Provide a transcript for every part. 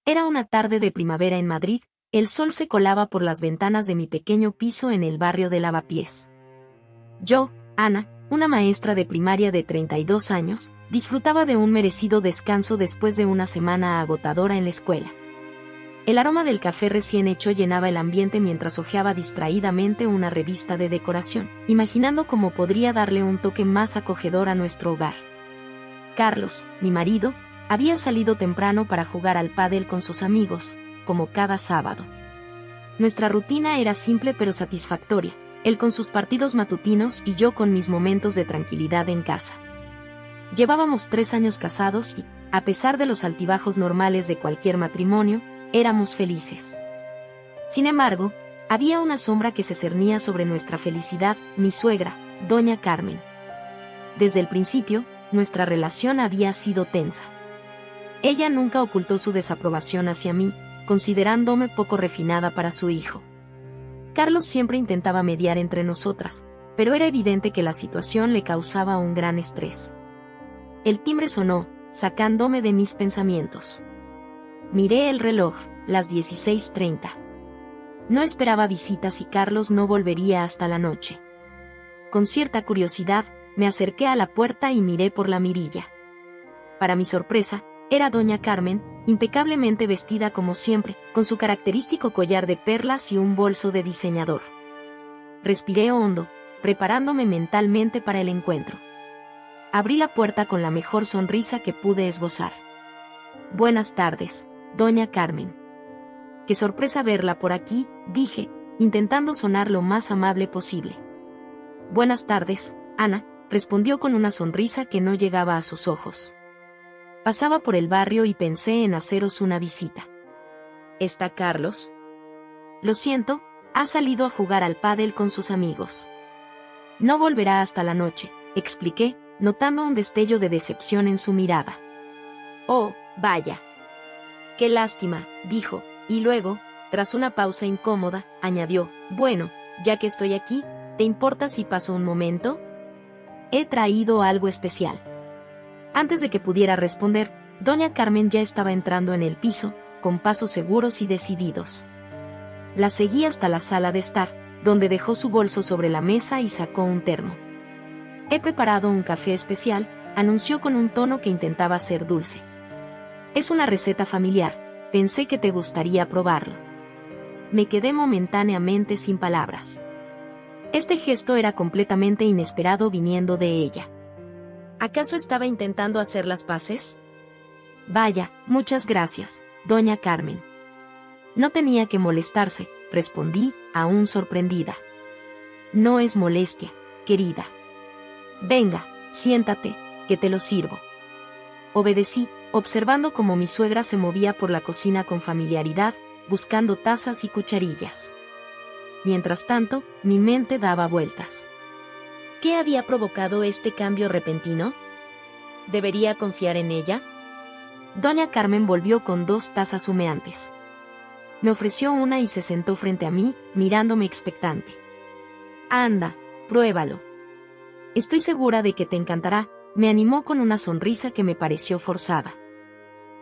Era una tarde de primavera en Madrid, el sol se colaba por las ventanas de mi pequeño piso en el barrio de Lavapiés. Yo, Ana, una maestra de primaria de 32 años, disfrutaba de un merecido descanso después de una semana agotadora en la escuela. El aroma del café recién hecho llenaba el ambiente mientras hojeaba distraídamente una revista de decoración, imaginando cómo podría darle un toque más acogedor a nuestro hogar. Carlos, mi marido, había salido temprano para jugar al pádel con sus amigos, como cada sábado. Nuestra rutina era simple pero satisfactoria, él con sus partidos matutinos y yo con mis momentos de tranquilidad en casa. Llevábamos 3 años casados y, a pesar de los altibajos normales de cualquier matrimonio, éramos felices. Sin embargo, había una sombra que se cernía sobre nuestra felicidad, mi suegra, doña Carmen. Desde el principio, nuestra relación había sido tensa. Ella nunca ocultó su desaprobación hacia mí, considerándome poco refinada para su hijo. Carlos siempre intentaba mediar entre nosotras, pero era evidente que la situación le causaba un gran estrés. El timbre sonó, sacándome de mis pensamientos. Miré el reloj, las 16:30. No esperaba visitas y Carlos no volvería hasta la noche. Con cierta curiosidad, me acerqué a la puerta y miré por la mirilla. Para mi sorpresa, era doña Carmen, impecablemente vestida como siempre, con su característico collar de perlas y un bolso de diseñador. Respiré hondo, preparándome mentalmente para el encuentro. Abrí la puerta con la mejor sonrisa que pude esbozar. «Buenas tardes, doña Carmen». «Qué sorpresa verla por aquí», dije, intentando sonar lo más amable posible. «Buenas tardes, Ana», respondió con una sonrisa que no llegaba a sus ojos. Pasaba por el barrio y pensé en haceros una visita. ¿Está Carlos? Lo siento, ha salido a jugar al pádel con sus amigos. No volverá hasta la noche, expliqué, notando un destello de decepción en su mirada. Oh, vaya. Qué lástima, dijo, y luego, tras una pausa incómoda, añadió, bueno, ya que estoy aquí, ¿te importa si paso un momento? He traído algo especial. Antes de que pudiera responder, doña Carmen ya estaba entrando en el piso, con pasos seguros y decididos. La seguí hasta la sala de estar, donde dejó su bolso sobre la mesa y sacó un termo. He preparado un café especial, anunció con un tono que intentaba ser dulce. Es una receta familiar, pensé que te gustaría probarlo. Me quedé momentáneamente sin palabras. Este gesto era completamente inesperado viniendo de ella. ¿Acaso estaba intentando hacer las paces? Vaya, muchas gracias, doña Carmen. No tenía que molestarse, respondí, aún sorprendida. No es molestia, querida. Venga, siéntate, que te lo sirvo. Obedecí, observando cómo mi suegra se movía por la cocina con familiaridad, buscando tazas y cucharillas. Mientras tanto, mi mente daba vueltas. ¿Qué había provocado este cambio repentino? ¿Debería confiar en ella? Doña Carmen volvió con 2 tazas humeantes. Me ofreció una y se sentó frente a mí, mirándome expectante. Anda, pruébalo. Estoy segura de que te encantará, me animó con una sonrisa que me pareció forzada.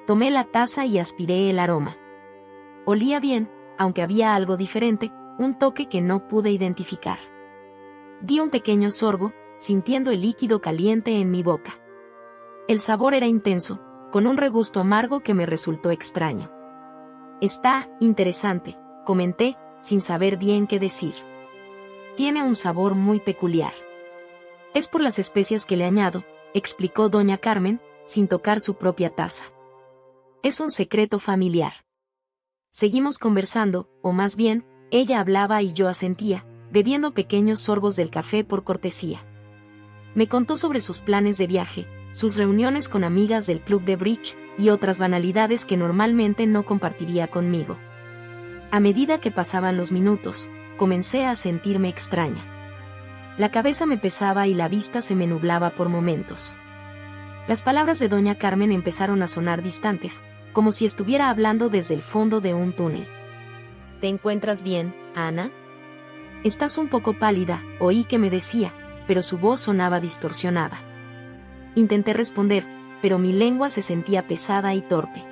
Tomé la taza y aspiré el aroma. Olía bien, aunque había algo diferente, un toque que no pude identificar. Di un pequeño sorbo, sintiendo el líquido caliente en mi boca. El sabor era intenso, con un regusto amargo que me resultó extraño. Está interesante, comenté, sin saber bien qué decir. Tiene un sabor muy peculiar. Es por las especias que le añado, explicó doña Carmen, sin tocar su propia taza. Es un secreto familiar. Seguimos conversando, o más bien, ella hablaba y yo asentía, bebiendo pequeños sorbos del café por cortesía. Me contó sobre sus planes de viaje, sus reuniones con amigas del club de bridge, y otras banalidades que normalmente no compartiría conmigo. A medida que pasaban los minutos, comencé a sentirme extraña. La cabeza me pesaba y la vista se me nublaba por momentos. Las palabras de doña Carmen empezaron a sonar distantes, como si estuviera hablando desde el fondo de un túnel. ¿Te encuentras bien, Ana? Estás un poco pálida, oí que me decía, pero su voz sonaba distorsionada. Intenté responder, pero mi lengua se sentía pesada y torpe.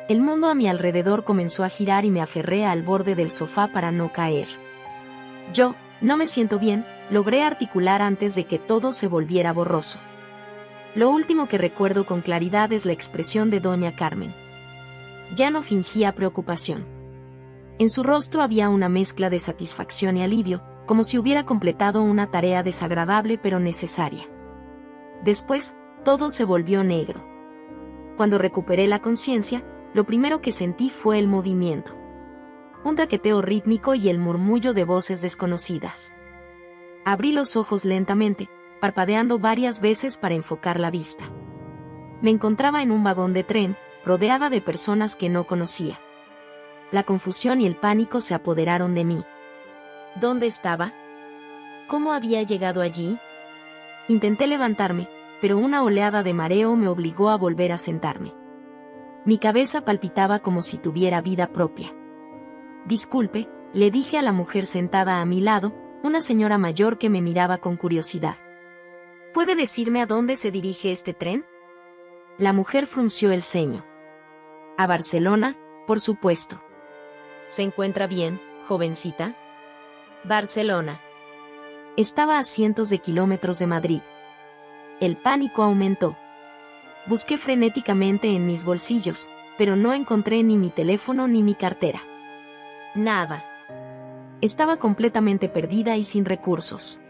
El mundo a mi alrededor comenzó a girar y me aferré al borde del sofá para no caer. Yo, no me siento bien, logré articular antes de que todo se volviera borroso. Lo último que recuerdo con claridad es la expresión de doña Carmen. Ya no fingía preocupación. En su rostro había una mezcla de satisfacción y alivio, como si hubiera completado una tarea desagradable pero necesaria. Después, todo se volvió negro. Cuando recuperé la conciencia, lo primero que sentí fue el movimiento. Un traqueteo rítmico y el murmullo de voces desconocidas. Abrí los ojos lentamente, parpadeando varias veces para enfocar la vista. Me encontraba en un vagón de tren, rodeada de personas que no conocía. La confusión y el pánico se apoderaron de mí. ¿Dónde estaba? ¿Cómo había llegado allí? Intenté levantarme, pero una oleada de mareo me obligó a volver a sentarme. Mi cabeza palpitaba como si tuviera vida propia. Disculpe, le dije a la mujer sentada a mi lado, una señora mayor que me miraba con curiosidad. ¿Puede decirme a dónde se dirige este tren? La mujer frunció el ceño. A Barcelona, por supuesto. ¿Se encuentra bien, jovencita? Barcelona. Estaba a cientos de kilómetros de Madrid. El pánico aumentó. Busqué frenéticamente en mis bolsillos, pero no encontré ni mi teléfono ni mi cartera. Nada. Estaba completamente perdida y sin recursos.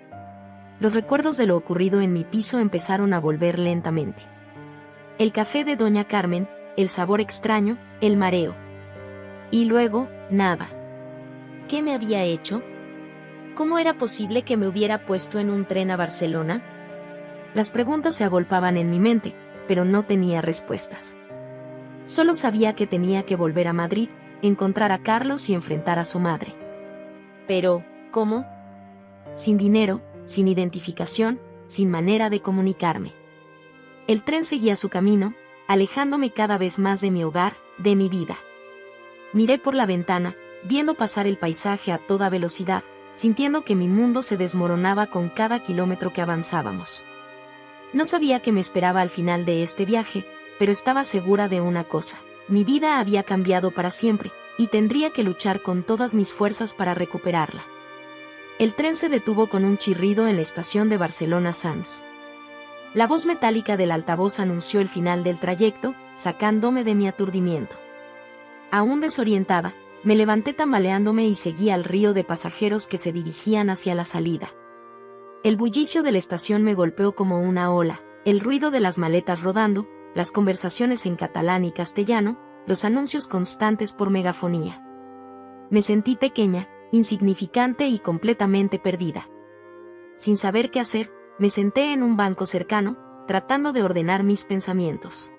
Los recuerdos de lo ocurrido en mi piso empezaron a volver lentamente. El café de doña Carmen, el sabor extraño, el mareo. Y luego, nada. ¿Qué me había hecho? ¿Cómo era posible que me hubiera puesto en un tren a Barcelona? Las preguntas se agolpaban en mi mente, pero no tenía respuestas. Solo sabía que tenía que volver a Madrid, encontrar a Carlos y enfrentar a su madre. Pero, ¿cómo? Sin dinero, sin identificación, sin manera de comunicarme. El tren seguía su camino, alejándome cada vez más de mi hogar, de mi vida. Miré por la ventana, viendo pasar el paisaje a toda velocidad, sintiendo que mi mundo se desmoronaba con cada kilómetro que avanzábamos. No sabía qué me esperaba al final de este viaje, pero estaba segura de una cosa: mi vida había cambiado para siempre, y tendría que luchar con todas mis fuerzas para recuperarla. El tren se detuvo con un chirrido en la estación de Barcelona Sants. La voz metálica del altavoz anunció el final del trayecto, sacándome de mi aturdimiento. Aún desorientada, me levanté tambaleándome y seguí al río de pasajeros que se dirigían hacia la salida. El bullicio de la estación me golpeó como una ola, el ruido de las maletas rodando, las conversaciones en catalán y castellano, los anuncios constantes por megafonía. Me sentí pequeña, insignificante y completamente perdida. Sin saber qué hacer, me senté en un banco cercano, tratando de ordenar mis pensamientos.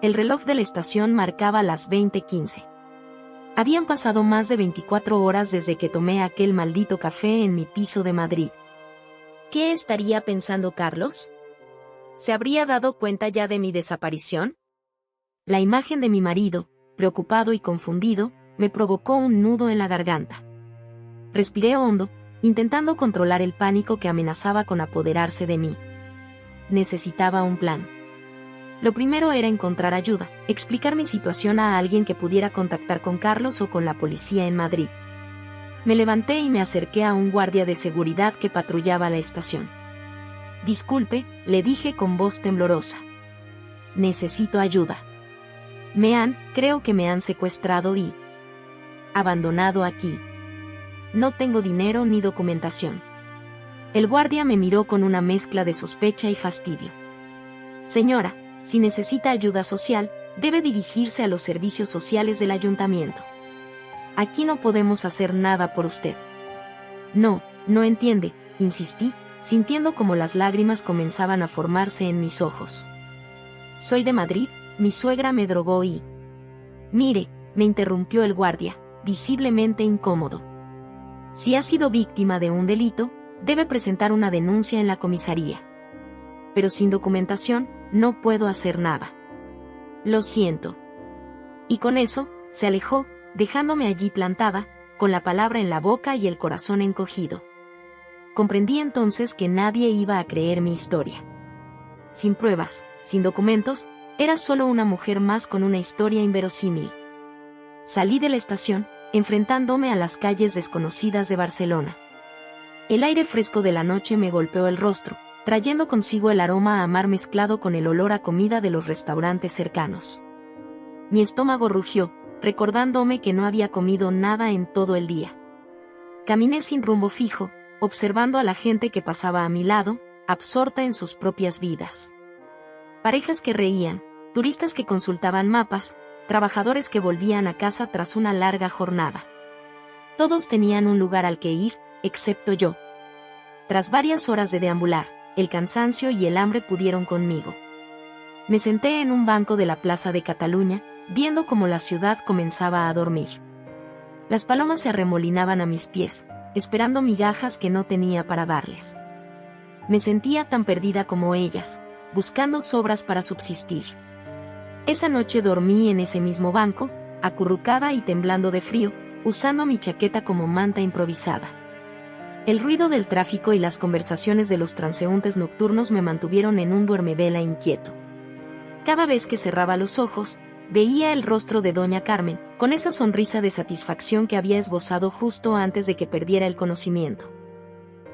El reloj de la estación marcaba las 20:15. Habían pasado más de 24 horas desde que tomé aquel maldito café en mi piso de Madrid. ¿Qué estaría pensando Carlos? ¿Se habría dado cuenta ya de mi desaparición? La imagen de mi marido, preocupado y confundido, me provocó un nudo en la garganta. Respiré hondo, intentando controlar el pánico que amenazaba con apoderarse de mí. Necesitaba un plan. Lo primero era encontrar ayuda, explicar mi situación a alguien que pudiera contactar con Carlos o con la policía en Madrid. Me levanté y me acerqué a un guardia de seguridad que patrullaba la estación. Disculpe, le dije con voz temblorosa. Necesito ayuda. Creo que me han secuestrado y abandonado aquí. No tengo dinero ni documentación. El guardia me miró con una mezcla de sospecha y fastidio. Señora, si necesita ayuda social, debe dirigirse a los servicios sociales del ayuntamiento. Aquí no podemos hacer nada por usted. No entiende, insistí, sintiendo como las lágrimas comenzaban a formarse en mis ojos. Soy de Madrid, mi suegra me drogó y... Mire, me interrumpió el guardia, visiblemente incómodo. Si ha sido víctima de un delito, debe presentar una denuncia en la comisaría. Pero sin documentación, no puedo hacer nada. Lo siento. Y con eso, se alejó, dejándome allí plantada, con la palabra en la boca y el corazón encogido. Comprendí entonces que nadie iba a creer mi historia. Sin pruebas, sin documentos, Era solo una mujer más con una historia inverosímil. Salí de la estación, enfrentándome a las calles desconocidas de Barcelona. El aire fresco de la noche me golpeó el rostro, trayendo consigo el aroma a mar mezclado con el olor a comida de los restaurantes cercanos. Mi estómago rugió, recordándome que no había comido nada en todo el día. Caminé sin rumbo fijo, observando a la gente que pasaba a mi lado, absorta en sus propias vidas. Parejas que reían, turistas que consultaban mapas, trabajadores que volvían a casa tras una larga jornada. Todos tenían un lugar al que ir, excepto yo. Tras varias horas de deambular, el cansancio y el hambre pudieron conmigo. Me senté en un banco de la Plaza de Cataluña, viendo cómo la ciudad comenzaba a dormir. Las palomas se arremolinaban a mis pies, esperando migajas que no tenía para darles. Me sentía tan perdida como ellas, buscando sobras para subsistir. Esa noche dormí en ese mismo banco, acurrucada y temblando de frío, usando mi chaqueta como manta improvisada. El ruido del tráfico y las conversaciones de los transeúntes nocturnos me mantuvieron en un duermevela inquieto. Cada vez que cerraba los ojos, veía el rostro de doña Carmen, con esa sonrisa de satisfacción que había esbozado justo antes de que perdiera el conocimiento.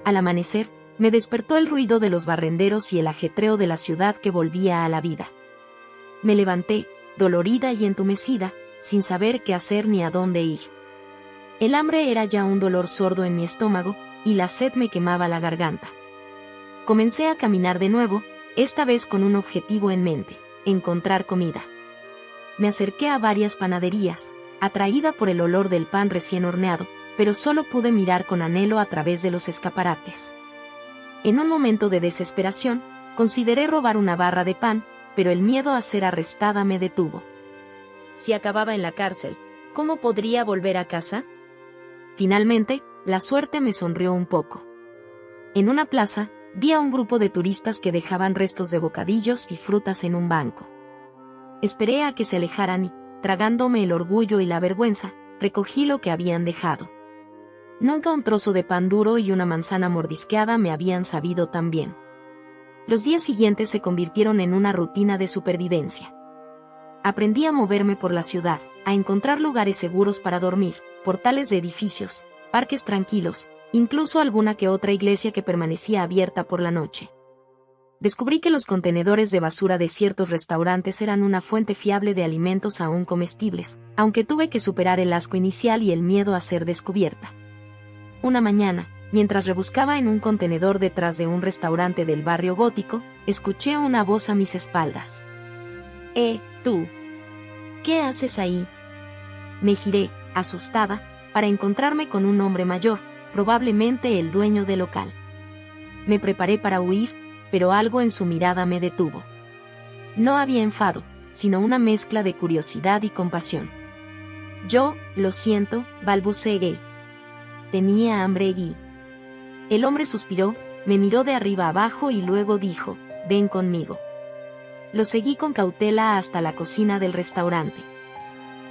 Al amanecer, me despertó el ruido de los barrenderos y el ajetreo de la ciudad que volvía a la vida. Me levanté, dolorida y entumecida, sin saber qué hacer ni a dónde ir. El hambre era ya un dolor sordo en mi estómago, y la sed me quemaba la garganta. Comencé a caminar de nuevo, esta vez con un objetivo en mente: encontrar comida. Me acerqué a varias panaderías, atraída por el olor del pan recién horneado, pero solo pude mirar con anhelo a través de los escaparates. En un momento de desesperación, consideré robar una barra de pan, pero el miedo a ser arrestada me detuvo. Si acababa en la cárcel, ¿cómo podría volver a casa? Finalmente, la suerte me sonrió un poco. En una plaza, vi a un grupo de turistas que dejaban restos de bocadillos y frutas en un banco. Esperé a que se alejaran y, tragándome el orgullo y la vergüenza, recogí lo que habían dejado. Nunca un trozo de pan duro y una manzana mordisqueada me habían sabido tan bien. Los días siguientes se convirtieron en una rutina de supervivencia. Aprendí a moverme por la ciudad, a encontrar lugares seguros para dormir, portales de edificios, parques tranquilos, incluso alguna que otra iglesia que permanecía abierta por la noche. Descubrí que los contenedores de basura de ciertos restaurantes eran una fuente fiable de alimentos aún comestibles, aunque tuve que superar el asco inicial y el miedo a ser descubierta. Una mañana, mientras rebuscaba en un contenedor detrás de un restaurante del barrio gótico, escuché una voz a mis espaldas. Tú. ¿Qué haces ahí? Me giré, asustada, para encontrarme con un hombre mayor, probablemente el dueño del local. Me preparé para huir, pero algo en su mirada me detuvo. No había enfado, sino una mezcla de curiosidad y compasión. Yo, lo siento, balbuceé. Tenía hambre y... El hombre suspiró, me miró de arriba abajo y luego dijo: ven conmigo. Lo seguí con cautela hasta la cocina del restaurante.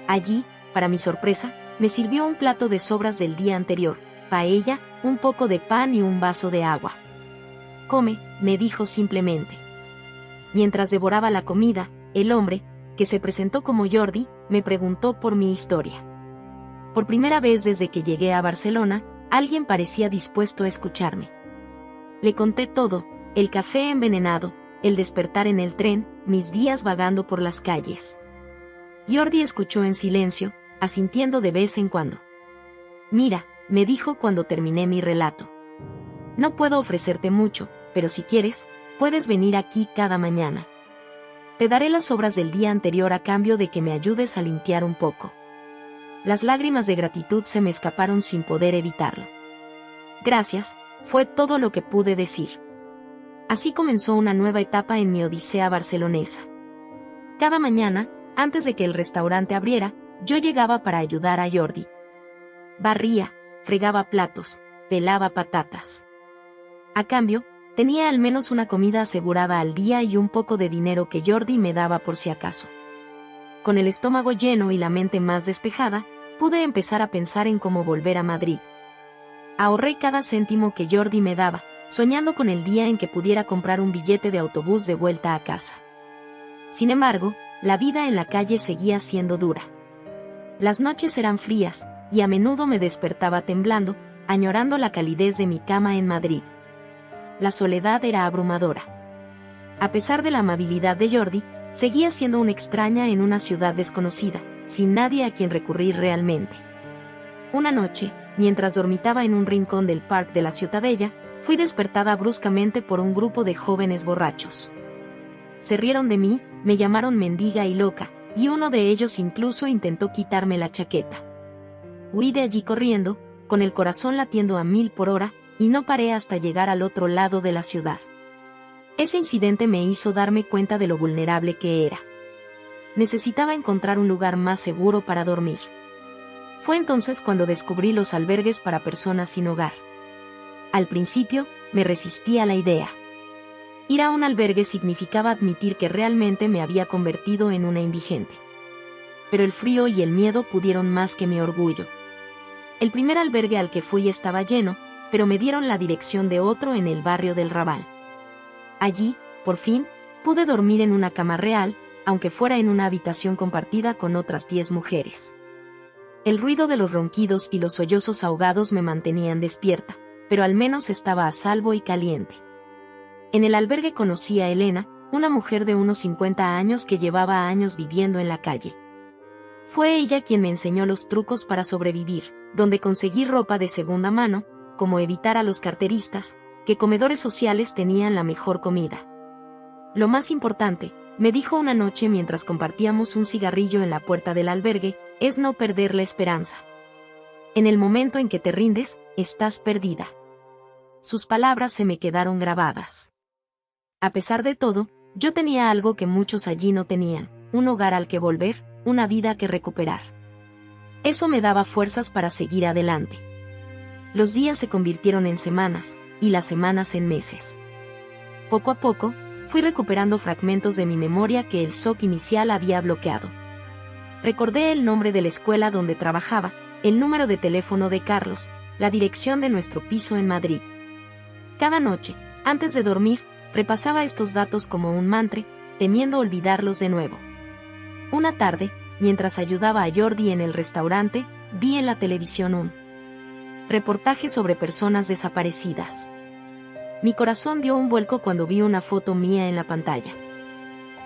Allí, para mi sorpresa, me sirvió un plato de sobras del día anterior, paella, un poco de pan y un vaso de agua. Come, me dijo simplemente. Mientras devoraba la comida, el hombre, que se presentó como Jordi, me preguntó por mi historia. Por primera vez desde que llegué a Barcelona, alguien parecía dispuesto a escucharme. Le conté todo: el café envenenado, el despertar en el tren, mis días vagando por las calles. Jordi escuchó en silencio, asintiendo de vez en cuando. Mira, me dijo cuando terminé mi relato. No puedo ofrecerte mucho, pero si quieres, puedes venir aquí cada mañana. Te daré las sobras del día anterior a cambio de que me ayudes a limpiar un poco. Las lágrimas de gratitud se me escaparon sin poder evitarlo. Gracias, fue todo lo que pude decir. Así comenzó una nueva etapa en mi odisea barcelonesa. Cada mañana, antes de que el restaurante abriera, yo llegaba para ayudar a Jordi. Barría, fregaba platos, pelaba patatas. A cambio, tenía al menos una comida asegurada al día y un poco de dinero que Jordi me daba por si acaso. Con el estómago lleno y la mente más despejada, pude empezar a pensar en cómo volver a Madrid. Ahorré cada céntimo que Jordi me daba, soñando con el día en que pudiera comprar un billete de autobús de vuelta a casa. Sin embargo, la vida en la calle seguía siendo dura. Las noches eran frías, y a menudo me despertaba temblando, añorando la calidez de mi cama en Madrid. La soledad era abrumadora. A pesar de la amabilidad de Jordi, seguía siendo una extraña en una ciudad desconocida, sin nadie a quien recurrir realmente. Una noche, mientras dormitaba en un rincón del parque de la Ciutadella, fui despertada bruscamente por un grupo de jóvenes borrachos. Se rieron de mí, me llamaron mendiga y loca, y uno de ellos incluso intentó quitarme la chaqueta. Huí de allí corriendo, con el corazón latiendo a 1000 por hora, y no paré hasta llegar al otro lado de la ciudad. Ese incidente me hizo darme cuenta de lo vulnerable que era. Necesitaba encontrar un lugar más seguro para dormir. Fue entonces cuando descubrí los albergues para personas sin hogar. Al principio, me resistí a la idea. Ir a un albergue significaba admitir que realmente me había convertido en una indigente. Pero el frío y el miedo pudieron más que mi orgullo. El primer albergue al que fui estaba lleno, pero me dieron la dirección de otro en el barrio del Raval. Allí, por fin, pude dormir en una cama real, aunque fuera en una habitación compartida con otras 10 mujeres. El ruido de los ronquidos y los sollozos ahogados me mantenían despierta, pero al menos estaba a salvo y caliente. En el albergue conocí a Elena, una mujer de unos 50 años que llevaba años viviendo en la calle. Fue ella quien me enseñó los trucos para sobrevivir, donde conseguir ropa de segunda mano, como evitar a los carteristas, que comedores sociales tenían la mejor comida. Lo más importante, me dijo una noche mientras compartíamos un cigarrillo en la puerta del albergue, es no perder la esperanza. En el momento en que te rindes, estás perdida. Sus palabras se me quedaron grabadas. A pesar de todo, yo tenía algo que muchos allí no tenían, un hogar al que volver, una vida que recuperar. Eso me daba fuerzas para seguir adelante. Los días se convirtieron en semanas, y las semanas en meses. Poco a poco, fui recuperando fragmentos de mi memoria que el shock inicial había bloqueado. Recordé el nombre de la escuela donde trabajaba, el número de teléfono de Carlos, la dirección de nuestro piso en Madrid. Cada noche, antes de dormir, repasaba estos datos como un mantra, temiendo olvidarlos de nuevo. Una tarde, mientras ayudaba a Jordi en el restaurante, vi en la televisión un reportaje sobre personas desaparecidas. Mi corazón dio un vuelco cuando vi una foto mía en la pantalla.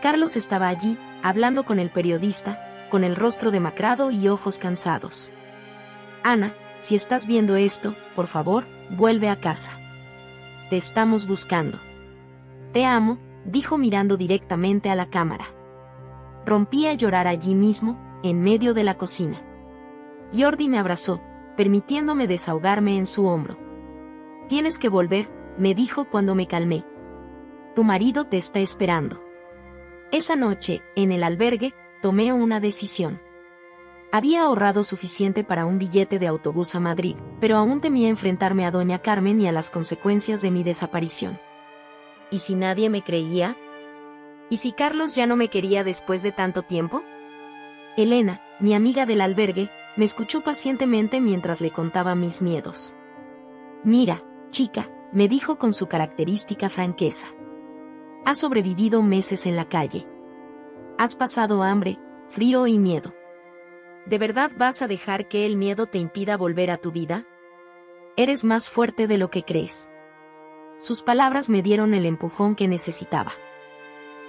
Carlos estaba allí, hablando con el periodista, con el rostro demacrado y ojos cansados. Ana, si estás viendo esto, por favor, vuelve a casa. Te estamos buscando. Te amo, dijo mirando directamente a la cámara. Rompí a llorar allí mismo, en medio de la cocina. Jordi me abrazó, permitiéndome desahogarme en su hombro. Tienes que volver, me dijo cuando me calmé. Tu marido te está esperando. Esa noche, en el albergue, tomé una decisión. Había ahorrado suficiente para un billete de autobús a Madrid, pero aún temía enfrentarme a doña Carmen y a las consecuencias de mi desaparición. ¿Y si nadie me creía? ¿Y si Carlos ya no me quería después de tanto tiempo? Elena, mi amiga del albergue, me escuchó pacientemente mientras le contaba mis miedos. Mira, chica, me dijo con su característica franqueza. Has sobrevivido meses en la calle. Has pasado hambre, frío y miedo. ¿De verdad vas a dejar que el miedo te impida volver a tu vida? Eres más fuerte de lo que crees. Sus palabras me dieron el empujón que necesitaba.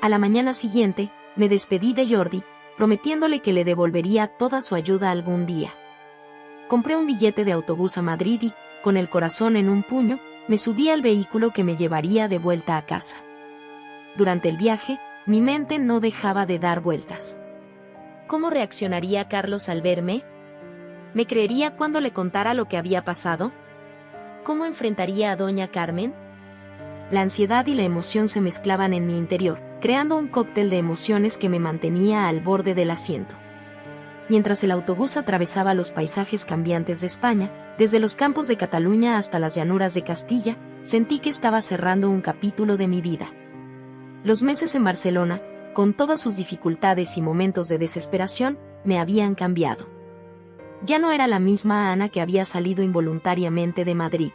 A la mañana siguiente, me despedí de Jordi, prometiéndole que le devolvería toda su ayuda algún día. Compré un billete de autobús a Madrid y, con el corazón en un puño, me subí al vehículo que me llevaría de vuelta a casa. Durante el viaje, mi mente no dejaba de dar vueltas. ¿Cómo reaccionaría Carlos al verme? ¿Me creería cuando le contara lo que había pasado? ¿Cómo enfrentaría a doña Carmen? La ansiedad y la emoción se mezclaban en mi interior, creando un cóctel de emociones que me mantenía al borde del asiento. Mientras el autobús atravesaba los paisajes cambiantes de España, desde los campos de Cataluña hasta las llanuras de Castilla, sentí que estaba cerrando un capítulo de mi vida. Los meses en Barcelona, con todas sus dificultades y momentos de desesperación, me habían cambiado. Ya no era la misma Ana que había salido involuntariamente de Madrid.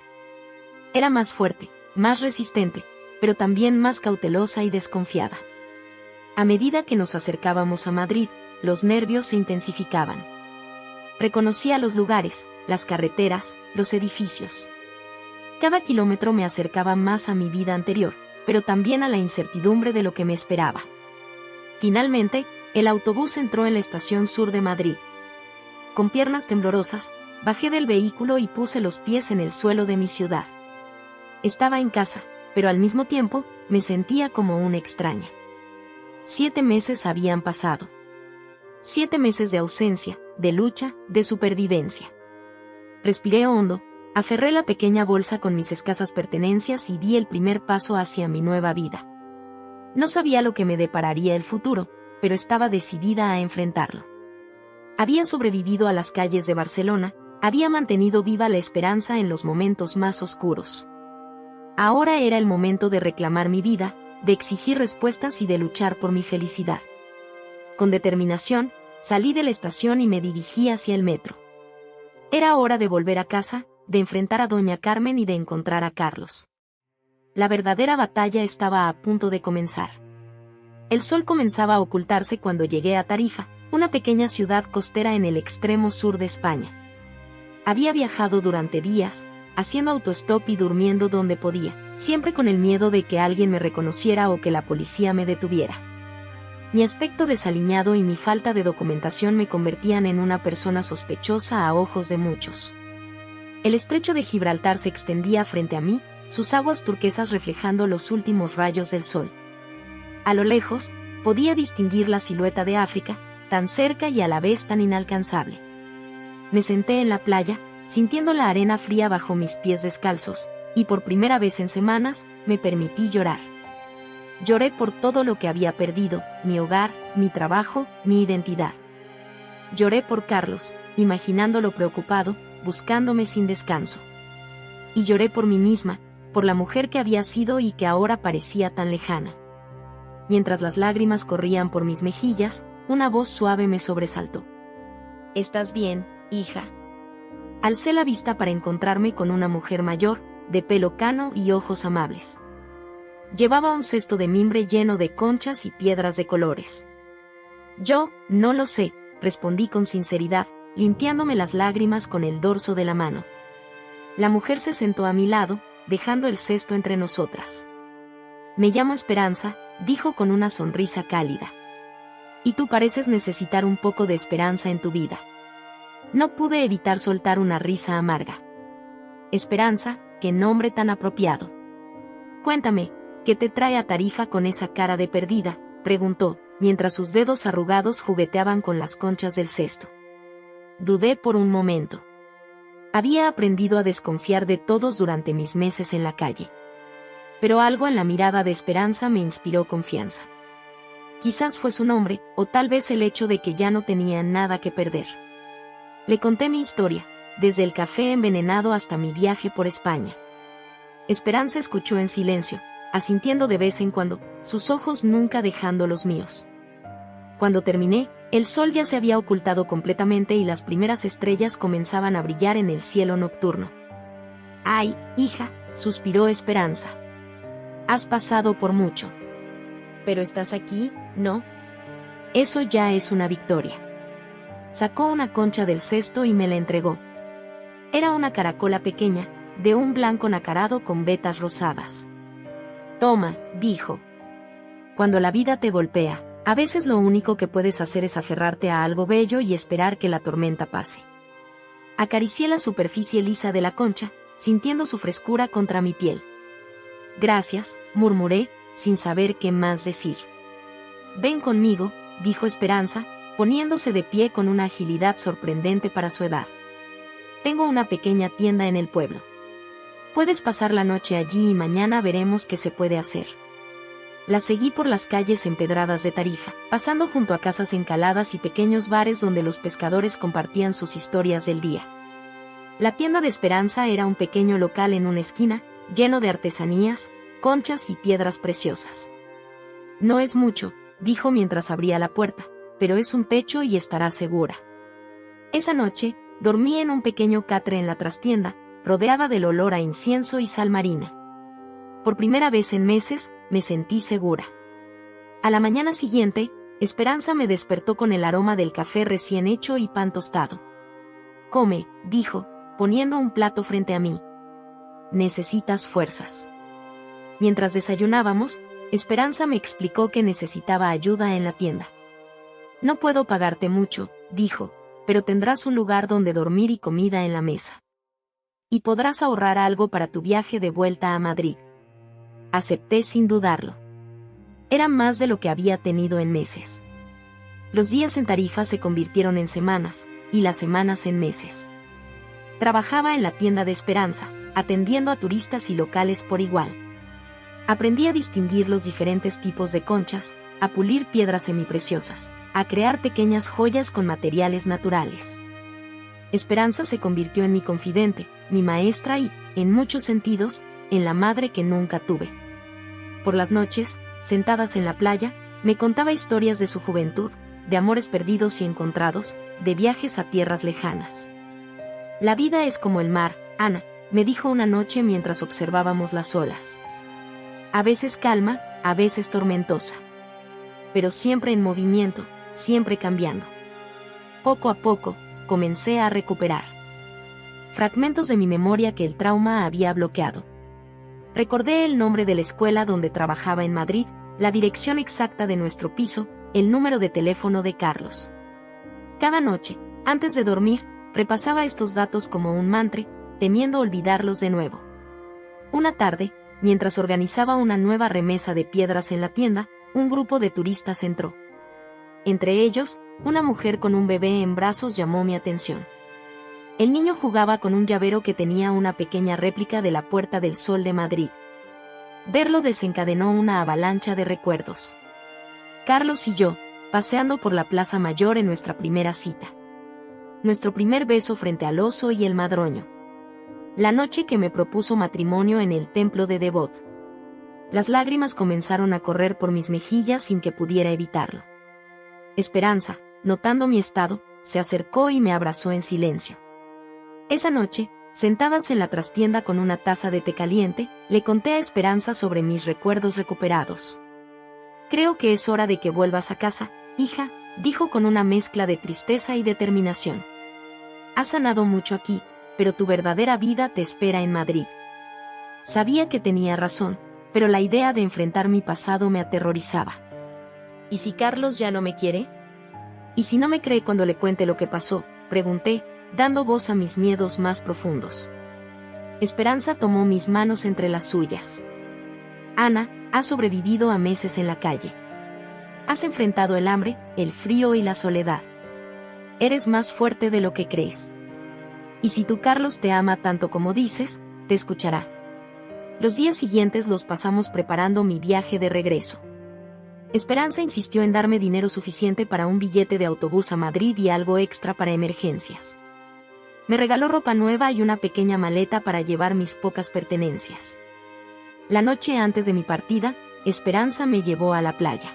Era más fuerte, más resistente, pero también más cautelosa y desconfiada. A medida que nos acercábamos a Madrid, los nervios se intensificaban. Reconocía los lugares, las carreteras, los edificios. Cada kilómetro me acercaba más a mi vida anterior, pero también a la incertidumbre de lo que me esperaba. Finalmente, el autobús entró en la estación sur de Madrid. Con piernas temblorosas, bajé del vehículo y puse los pies en el suelo de mi ciudad. Estaba en casa, pero al mismo tiempo, me sentía como una extraña. 7 meses habían pasado. 7 meses de ausencia, de lucha, de supervivencia. Respiré hondo, aferré la pequeña bolsa con mis escasas pertenencias y di el primer paso hacia mi nueva vida. No sabía lo que me depararía el futuro, pero estaba decidida a enfrentarlo. Había sobrevivido a las calles de Barcelona, había mantenido viva la esperanza en los momentos más oscuros. Ahora era el momento de reclamar mi vida, de exigir respuestas y de luchar por mi felicidad. Con determinación, salí de la estación y me dirigí hacia el metro. Era hora de volver a casa, de enfrentar a doña Carmen y de encontrar a Carlos. La verdadera batalla estaba a punto de comenzar. El sol comenzaba a ocultarse cuando llegué a Tarifa, una pequeña ciudad costera en el extremo sur de España. Había viajado durante días, haciendo autostop y durmiendo donde podía, siempre con el miedo de que alguien me reconociera o que la policía me detuviera. Mi aspecto desaliñado y mi falta de documentación me convertían en una persona sospechosa a ojos de muchos. El estrecho de Gibraltar se extendía frente a mí, sus aguas turquesas reflejando los últimos rayos del sol. A lo lejos, podía distinguir la silueta de África, tan cerca y a la vez tan inalcanzable. Me senté en la playa, sintiendo la arena fría bajo mis pies descalzos, y por primera vez en semanas, me permití llorar. Lloré por todo lo que había perdido, mi hogar, mi trabajo, mi identidad. Lloré por Carlos, imaginándolo preocupado, buscándome sin descanso. Y lloré por mí misma, por la mujer que había sido y que ahora parecía tan lejana. Mientras las lágrimas corrían por mis mejillas, una voz suave me sobresaltó. «¿Estás bien, hija?» Alcé la vista para encontrarme con una mujer mayor, de pelo cano y ojos amables. Llevaba un cesto de mimbre lleno de conchas y piedras de colores. «Yo, no lo sé», respondí con sinceridad, limpiándome las lágrimas con el dorso de la mano. La mujer se sentó a mi lado, dejando el cesto entre nosotras. «Me llamo Esperanza», dijo con una sonrisa cálida. «Y tú pareces necesitar un poco de esperanza en tu vida». No pude evitar soltar una risa amarga. «Esperanza, qué nombre tan apropiado. Cuéntame, ¿qué te trae a Tarifa con esa cara de perdida?», preguntó, mientras sus dedos arrugados jugueteaban con las conchas del cesto. Dudé por un momento. Había aprendido a desconfiar de todos durante mis meses en la calle. Pero algo en la mirada de Esperanza me inspiró confianza. Quizás fue su nombre, o tal vez el hecho de que ya no tenía nada que perder. Le conté mi historia, desde el café envenenado hasta mi viaje por España. Esperanza escuchó en silencio, asintiendo de vez en cuando, sus ojos nunca dejando los míos. Cuando terminé, el sol ya se había ocultado completamente y las primeras estrellas comenzaban a brillar en el cielo nocturno. «Ay, hija», suspiró Esperanza. «Has pasado por mucho. Pero estás aquí, ¿no? Eso ya es una victoria». Sacó una concha del cesto y me la entregó. Era una caracola pequeña, de un blanco nacarado con vetas rosadas. «Toma», dijo. «Cuando la vida te golpea, a veces lo único que puedes hacer es aferrarte a algo bello y esperar que la tormenta pase». Acaricié la superficie lisa de la concha, sintiendo su frescura contra mi piel. «Gracias», murmuré, sin saber qué más decir. «Ven conmigo», dijo Esperanza, poniéndose de pie con una agilidad sorprendente para su edad. «Tengo una pequeña tienda en el pueblo. Puedes pasar la noche allí y mañana veremos qué se puede hacer». La seguí por las calles empedradas de Tarifa, pasando junto a casas encaladas y pequeños bares donde los pescadores compartían sus historias del día. La tienda de Esperanza era un pequeño local en una esquina, lleno de artesanías, conchas y piedras preciosas. «No es mucho», dijo mientras abría la puerta, «pero es un techo y estarás segura». Esa noche, dormí en un pequeño catre en la trastienda, rodeada del olor a incienso y sal marina. Por primera vez en meses, me sentí segura. A la mañana siguiente, Esperanza me despertó con el aroma del café recién hecho y pan tostado. «Come», dijo, poniendo un plato frente a mí. «Necesitas fuerzas». Mientras desayunábamos, Esperanza me explicó que necesitaba ayuda en la tienda. «No puedo pagarte mucho», dijo, «pero tendrás un lugar donde dormir y comida en la mesa. Y podrás ahorrar algo para tu viaje de vuelta a Madrid». Acepté sin dudarlo. Era más de lo que había tenido en meses. Los días en Tarifa se convirtieron en semanas, y las semanas en meses. Trabajaba en la tienda de Esperanza, atendiendo a turistas y locales por igual. Aprendí a distinguir los diferentes tipos de conchas, a pulir piedras semipreciosas, a crear pequeñas joyas con materiales naturales. Esperanza se convirtió en mi confidente, mi maestra y, en muchos sentidos, en la madre que nunca tuve. Por las noches, sentadas en la playa, me contaba historias de su juventud, de amores perdidos y encontrados, de viajes a tierras lejanas. «La vida es como el mar, Ana», me dijo una noche mientras observábamos las olas. A veces calma, a veces tormentosa. Pero siempre en movimiento, siempre cambiando. Poco a poco, comencé a recuperar fragmentos de mi memoria que el trauma había bloqueado. Recordé el nombre de la escuela donde trabajaba en Madrid, la dirección exacta de nuestro piso, el número de teléfono de Carlos. Cada noche, antes de dormir, repasaba estos datos como un mantra, temiendo olvidarlos de nuevo. Una tarde, mientras organizaba una nueva remesa de piedras en la tienda, un grupo de turistas entró. Entre ellos, una mujer con un bebé en brazos llamó mi atención. El niño jugaba con un llavero que tenía una pequeña réplica de la Puerta del Sol de Madrid. Verlo desencadenó una avalancha de recuerdos. Carlos y yo, paseando por la Plaza Mayor en nuestra primera cita. Nuestro primer beso frente al oso y el madroño. La noche que me propuso matrimonio en el templo de Devot. Las lágrimas comenzaron a correr por mis mejillas sin que pudiera evitarlo. Esperanza, notando mi estado, se acercó y me abrazó en silencio. Esa noche, sentadas en la trastienda con una taza de té caliente, le conté a Esperanza sobre mis recuerdos recuperados. «Creo que es hora de que vuelvas a casa, hija», dijo con una mezcla de tristeza y determinación. «Has sanado mucho aquí, pero tu verdadera vida te espera en Madrid». Sabía que tenía razón, pero la idea de enfrentar mi pasado me aterrorizaba. ¿Y si Carlos ya no me quiere? ¿Y si no me cree cuando le cuente lo que pasó?, pregunté, dando voz a mis miedos más profundos. Esperanza tomó mis manos entre las suyas. «Ana, has sobrevivido a meses en la calle. Has enfrentado el hambre, el frío y la soledad. Eres más fuerte de lo que crees. Y si tu Carlos te ama tanto como dices, te escuchará». Los días siguientes los pasamos preparando mi viaje de regreso. Esperanza insistió en darme dinero suficiente para un billete de autobús a Madrid y algo extra para emergencias. Me regaló ropa nueva y una pequeña maleta para llevar mis pocas pertenencias. La noche antes de mi partida, Esperanza me llevó a la playa.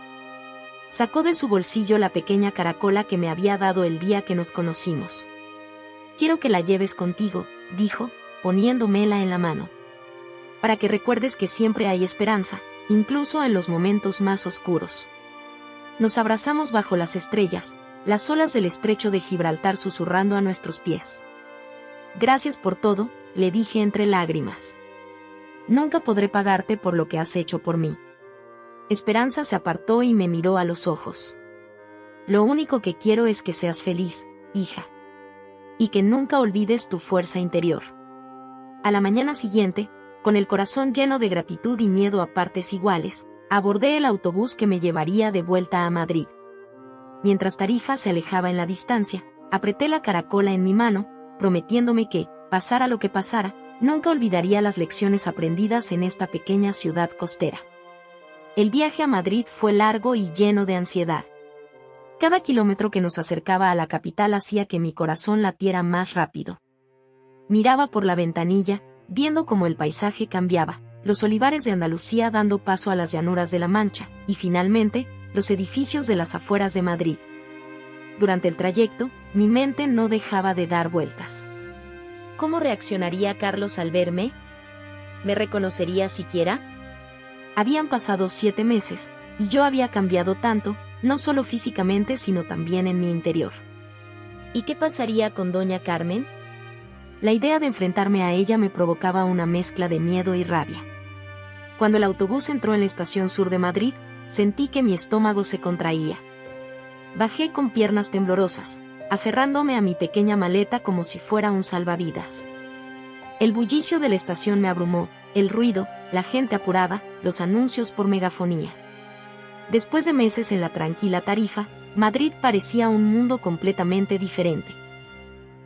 Sacó de su bolsillo la pequeña caracola que me había dado el día que nos conocimos. «Quiero que la lleves contigo», dijo, poniéndomela en la mano. «Para que recuerdes que siempre hay esperanza, incluso en los momentos más oscuros». Nos abrazamos bajo las estrellas, las olas del estrecho de Gibraltar susurrando a nuestros pies. «Gracias por todo», le dije entre lágrimas. «Nunca podré pagarte por lo que has hecho por mí». Esperanza se apartó y me miró a los ojos. «Lo único que quiero es que seas feliz, hija. Y que nunca olvides tu fuerza interior». A la mañana siguiente, con el corazón lleno de gratitud y miedo a partes iguales, abordé el autobús que me llevaría de vuelta a Madrid. Mientras Tarifa se alejaba en la distancia, apreté la caracola en mi mano, prometiéndome que, pasara lo que pasara, nunca olvidaría las lecciones aprendidas en esta pequeña ciudad costera. El viaje a Madrid fue largo y lleno de ansiedad. Cada kilómetro que nos acercaba a la capital hacía que mi corazón latiera más rápido. Miraba por la ventanilla, viendo cómo el paisaje cambiaba, los olivares de Andalucía dando paso a las llanuras de la Mancha, y finalmente, los edificios de las afueras de Madrid. Durante el trayecto, mi mente no dejaba de dar vueltas. ¿Cómo reaccionaría Carlos al verme? ¿Me reconocería siquiera? Habían pasado 7 meses, Y yo había cambiado tanto, no solo físicamente sino también en mi interior. ¿Y qué pasaría con doña Carmen? La idea de enfrentarme a ella me provocaba una mezcla de miedo y rabia. Cuando el autobús entró en la estación sur de Madrid, sentí que mi estómago se contraía. Bajé con piernas temblorosas, aferrándome a mi pequeña maleta como si fuera un salvavidas. El bullicio de la estación me abrumó, el ruido, la gente apurada, los anuncios por megafonía. Después de meses en la tranquila Tarifa, Madrid parecía un mundo completamente diferente.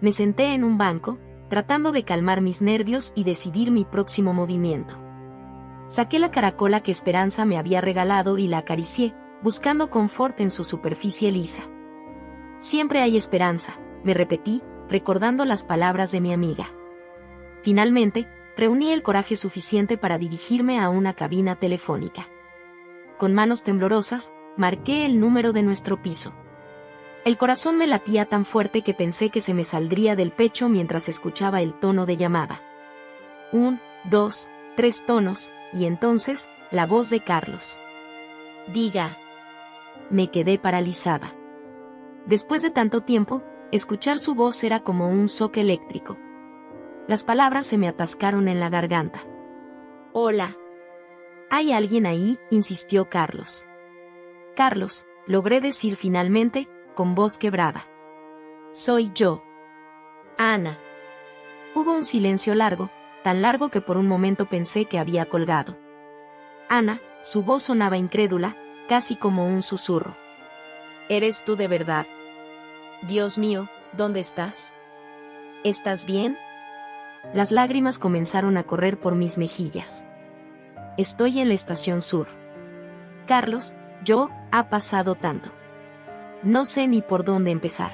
Me senté en un banco, tratando de calmar mis nervios y decidir mi próximo movimiento. Saqué la caracola que Esperanza me había regalado y la acaricié, buscando confort en su superficie lisa. Siempre hay esperanza, me repetí, recordando las palabras de mi amiga. Finalmente, reuní el coraje suficiente para dirigirme a una cabina telefónica. Con manos temblorosas, marqué el número de nuestro piso. El corazón me latía tan fuerte que pensé que se me saldría del pecho mientras escuchaba el tono de llamada. 1, 2, 3 tonos, y entonces, la voz de Carlos. Diga. Me quedé paralizada. Después de tanto tiempo, escuchar su voz era como un shock eléctrico. Las palabras se me atascaron en la garganta. Hola. ¿Hay alguien ahí?, insistió Carlos. Carlos, logré decir finalmente, con voz quebrada. Soy yo. Ana. Hubo un silencio largo, tan largo que por un momento pensé que había colgado. Ana, su voz sonaba incrédula, casi como un susurro. ¿Eres tú de verdad? Dios mío, ¿dónde estás? ¿Estás bien? Las lágrimas comenzaron a correr por mis mejillas. Estoy en la estación sur. Carlos, ha pasado tanto. No sé ni por dónde empezar.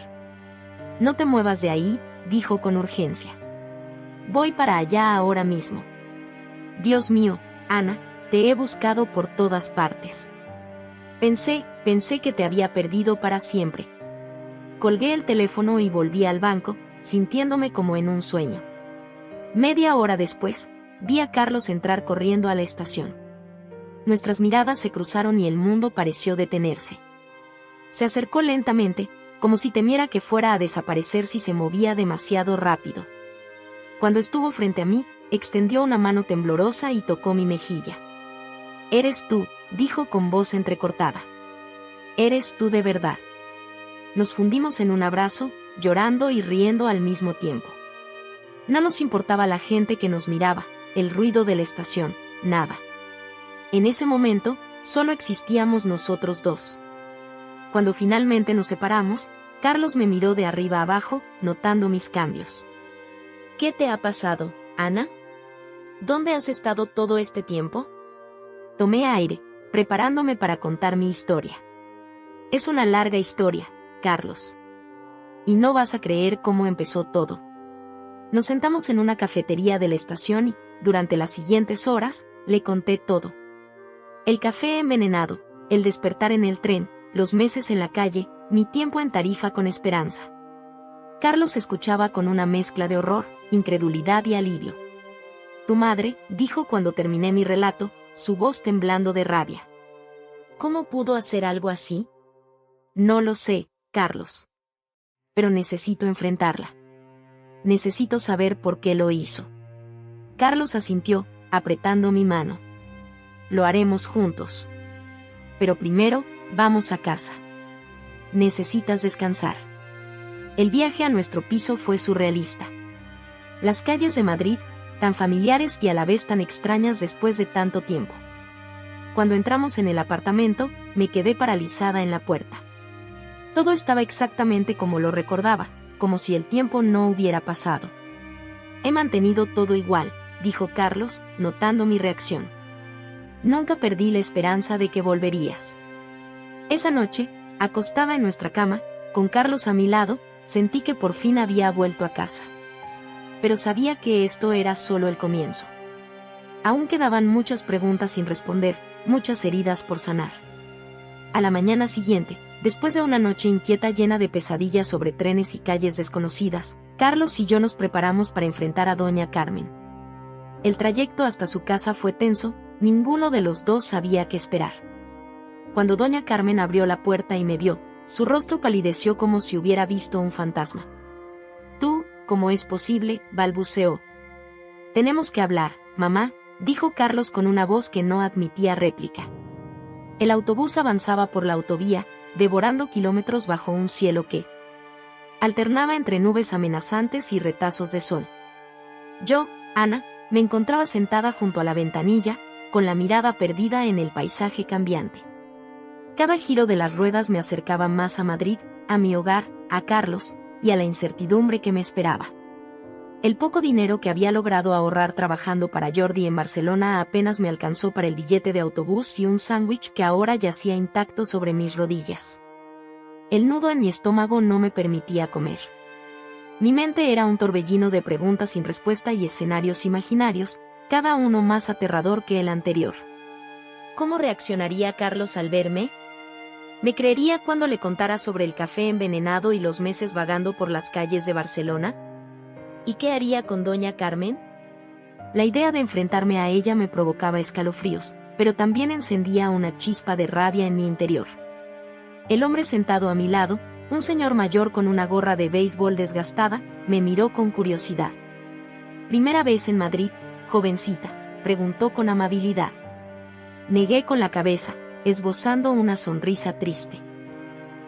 No te muevas de ahí, dijo con urgencia. Voy para allá ahora mismo. Dios mío, Ana, te he buscado por todas partes. Pensé que te había perdido para siempre. Colgué el teléfono y volví al banco, sintiéndome como en un sueño. Media hora después, vi a Carlos entrar corriendo a la estación. Nuestras miradas se cruzaron y el mundo pareció detenerse. Se acercó lentamente, como si temiera que fuera a desaparecer si se movía demasiado rápido. Cuando estuvo frente a mí, extendió una mano temblorosa y tocó mi mejilla. «Eres tú», dijo con voz entrecortada. «Eres tú de verdad». Nos fundimos en un abrazo, llorando y riendo al mismo tiempo. No nos importaba la gente que nos miraba, el ruido de la estación, nada. En ese momento, solo existíamos nosotros dos. Cuando finalmente nos separamos, Carlos me miró de arriba abajo, notando mis cambios. ¿Qué te ha pasado, Ana? ¿Dónde has estado todo este tiempo? Tomé aire, preparándome para contar mi historia. Es una larga historia, Carlos. Y no vas a creer cómo empezó todo. Nos sentamos en una cafetería de la estación y, durante las siguientes horas, le conté todo. El café envenenado, el despertar en el tren, los meses en la calle, mi tiempo en Tarifa con Esperanza. Carlos escuchaba con una mezcla de horror, incredulidad y alivio. Tu madre, dijo cuando terminé mi relato, su voz temblando de rabia. ¿Cómo pudo hacer algo así? No lo sé, Carlos. Pero necesito enfrentarla. Necesito saber por qué lo hizo. Carlos asintió, apretando mi mano. Lo haremos juntos. Pero primero, vamos a casa. Necesitas descansar. El viaje a nuestro piso fue surrealista. Las calles de Madrid, tan familiares y a la vez tan extrañas después de tanto tiempo. Cuando entramos en el apartamento, me quedé paralizada en la puerta. Todo estaba exactamente como lo recordaba, como si el tiempo no hubiera pasado. He mantenido todo igual, dijo Carlos, notando mi reacción. Nunca perdí la esperanza de que volverías. Esa noche, acostada en nuestra cama, con Carlos a mi lado, sentí que por fin había vuelto a casa. Pero sabía que esto era solo el comienzo. Aún quedaban muchas preguntas sin responder, muchas heridas por sanar. A la mañana siguiente, después de una noche inquieta llena de pesadillas sobre trenes y calles desconocidas, Carlos y yo nos preparamos para enfrentar a doña Carmen. El trayecto hasta su casa fue tenso, ninguno de los dos sabía qué esperar. Cuando doña Carmen abrió la puerta y me vio, su rostro palideció como si hubiera visto un fantasma. «Tú, ¿cómo es posible?», balbuceó. «Tenemos que hablar, mamá», dijo Carlos con una voz que no admitía réplica. El autobús avanzaba por la autovía, devorando kilómetros bajo un cielo que alternaba entre nubes amenazantes y retazos de sol. Yo, Ana, me encontraba sentada junto a la ventanilla, con la mirada perdida en el paisaje cambiante. Cada giro de las ruedas me acercaba más a Madrid, a mi hogar, a Carlos, y a la incertidumbre que me esperaba. El poco dinero que había logrado ahorrar trabajando para Jordi en Barcelona apenas me alcanzó para el billete de autobús y un sándwich que ahora yacía intacto sobre mis rodillas. El nudo en mi estómago no me permitía comer. Mi mente era un torbellino de preguntas sin respuesta y escenarios imaginarios, cada uno más aterrador que el anterior. ¿Cómo reaccionaría Carlos al verme? ¿Me creería cuando le contara sobre el café envenenado y los meses vagando por las calles de Barcelona? ¿Y qué haría con doña Carmen? La idea de enfrentarme a ella me provocaba escalofríos, pero también encendía una chispa de rabia en mi interior. El hombre sentado a mi lado, un señor mayor con una gorra de béisbol desgastada, me miró con curiosidad. «¿Primera vez en Madrid, jovencita?», preguntó con amabilidad. Negué con la cabeza, esbozando una sonrisa triste.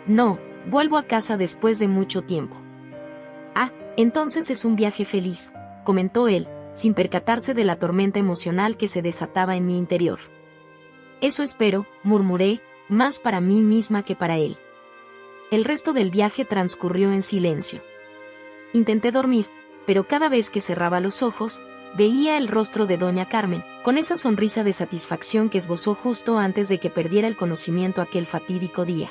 «No, vuelvo a casa después de mucho tiempo». «Ah, entonces es un viaje feliz», comentó él, sin percatarse de la tormenta emocional que se desataba en mi interior. «Eso espero», murmuré, más para mí misma que para él. El resto del viaje transcurrió en silencio. Intenté dormir, pero cada vez que cerraba los ojos, veía el rostro de doña Carmen, con esa sonrisa de satisfacción que esbozó justo antes de que perdiera el conocimiento aquel fatídico día.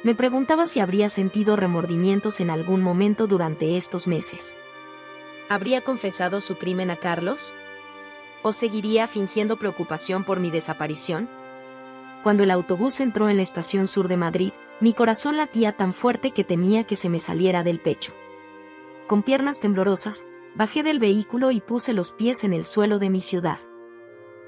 Me preguntaba si habría sentido remordimientos en algún momento durante estos meses. ¿Habría confesado su crimen a Carlos? ¿O seguiría fingiendo preocupación por mi desaparición? Cuando el autobús entró en la estación sur de Madrid, mi corazón latía tan fuerte que temía que se me saliera del pecho. Con piernas temblorosas, bajé del vehículo y puse los pies en el suelo de mi ciudad.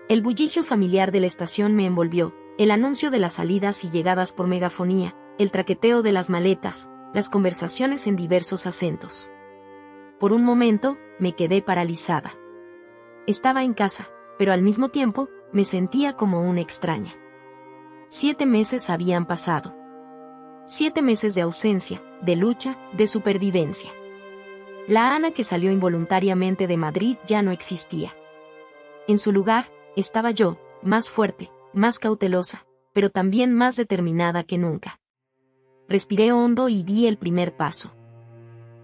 El bullicio familiar de la estación me envolvió, el anuncio de las salidas y llegadas por megafonía, el traqueteo de las maletas, las conversaciones en diversos acentos. Por un momento, me quedé paralizada. Estaba en casa, pero al mismo tiempo, me sentía como una extraña. 7 meses habían pasado. 7 meses de ausencia, de lucha, de supervivencia. La Ana que salió involuntariamente de Madrid ya no existía. En su lugar, estaba yo, más fuerte, más cautelosa, pero también más determinada que nunca. Respiré hondo y di el primer paso.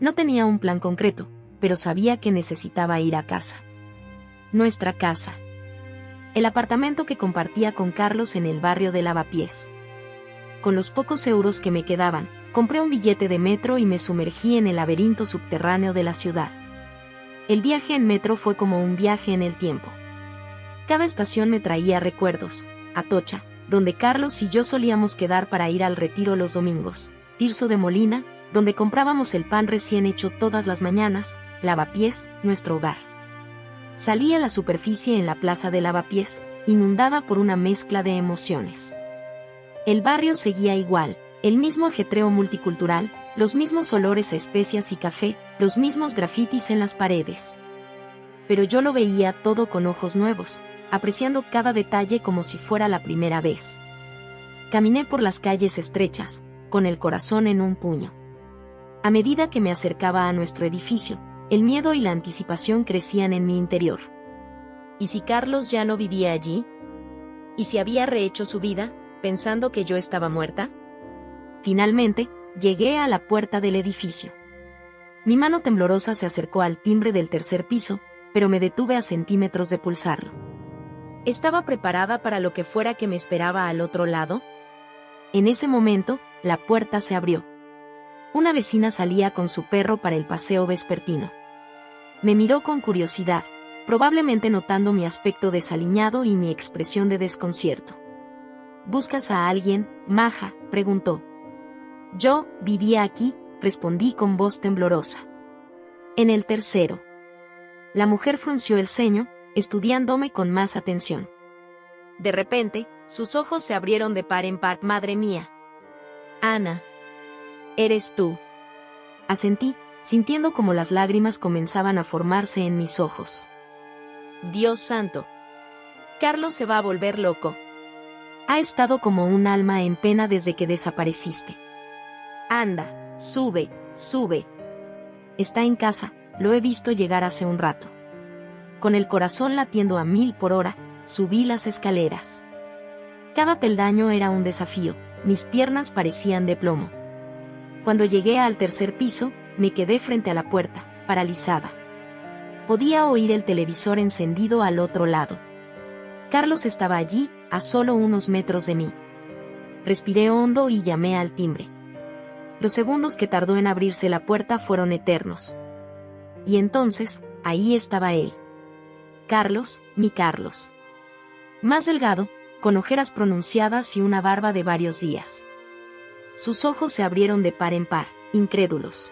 No tenía un plan concreto, pero sabía que necesitaba ir a casa. Nuestra casa. El apartamento que compartía con Carlos en el barrio de Lavapiés. Con los pocos euros que me quedaban, compré un billete de metro y me sumergí en el laberinto subterráneo de la ciudad. El viaje en metro fue como un viaje en el tiempo. Cada estación me traía recuerdos: Atocha, donde Carlos y yo solíamos quedar para ir al retiro los domingos; Tirso de Molina, donde comprábamos el pan recién hecho todas las mañanas; Lavapiés, nuestro hogar. Salí a la superficie en la plaza de Lavapiés, inundada por una mezcla de emociones. El barrio seguía igual, el mismo ajetreo multicultural, los mismos olores a especias y café, los mismos grafitis en las paredes. Pero yo lo veía todo con ojos nuevos, apreciando cada detalle como si fuera la primera vez. Caminé por las calles estrechas, con el corazón en un puño. A medida que me acercaba a nuestro edificio, el miedo y la anticipación crecían en mi interior. ¿Y si Carlos ya no vivía allí? ¿Y si había rehecho su vida, pensando que yo estaba muerta? Finalmente, llegué a la puerta del edificio. Mi mano temblorosa se acercó al timbre del tercer piso, pero me detuve a centímetros de pulsarlo. ¿Estaba preparada para lo que fuera que me esperaba al otro lado? En ese momento, la puerta se abrió. Una vecina salía con su perro para el paseo vespertino. Me miró con curiosidad, probablemente notando mi aspecto desaliñado y mi expresión de desconcierto. ¿Buscas a alguien, Maja?, preguntó. Yo vivía aquí, respondí con voz temblorosa. En el tercero. La mujer frunció el ceño, estudiándome con más atención. De repente, Sus ojos se abrieron de par en par. Madre mía. Ana. ¿Eres tú? Asentí, sintiendo como las lágrimas comenzaban a formarse en mis ojos. Dios santo. Carlos se va a volver loco. Ha estado como un alma en pena desde que desapareciste. Anda, sube, sube. Está en casa, lo he visto llegar hace un rato. Con el corazón latiendo a 1000 por hora, subí las escaleras. Cada peldaño era un desafío, mis piernas parecían de plomo. Cuando llegué al tercer piso, me quedé frente a la puerta, paralizada. Podía oír el televisor encendido al otro lado. Carlos estaba allí, a solo unos metros de mí. Respiré hondo y llamé al timbre. Los segundos que tardó en abrirse la puerta fueron eternos. Y entonces, ahí estaba él. Carlos, mi Carlos. Más delgado, con ojeras pronunciadas y una barba de varios días. Sus ojos se abrieron de par en par, incrédulos.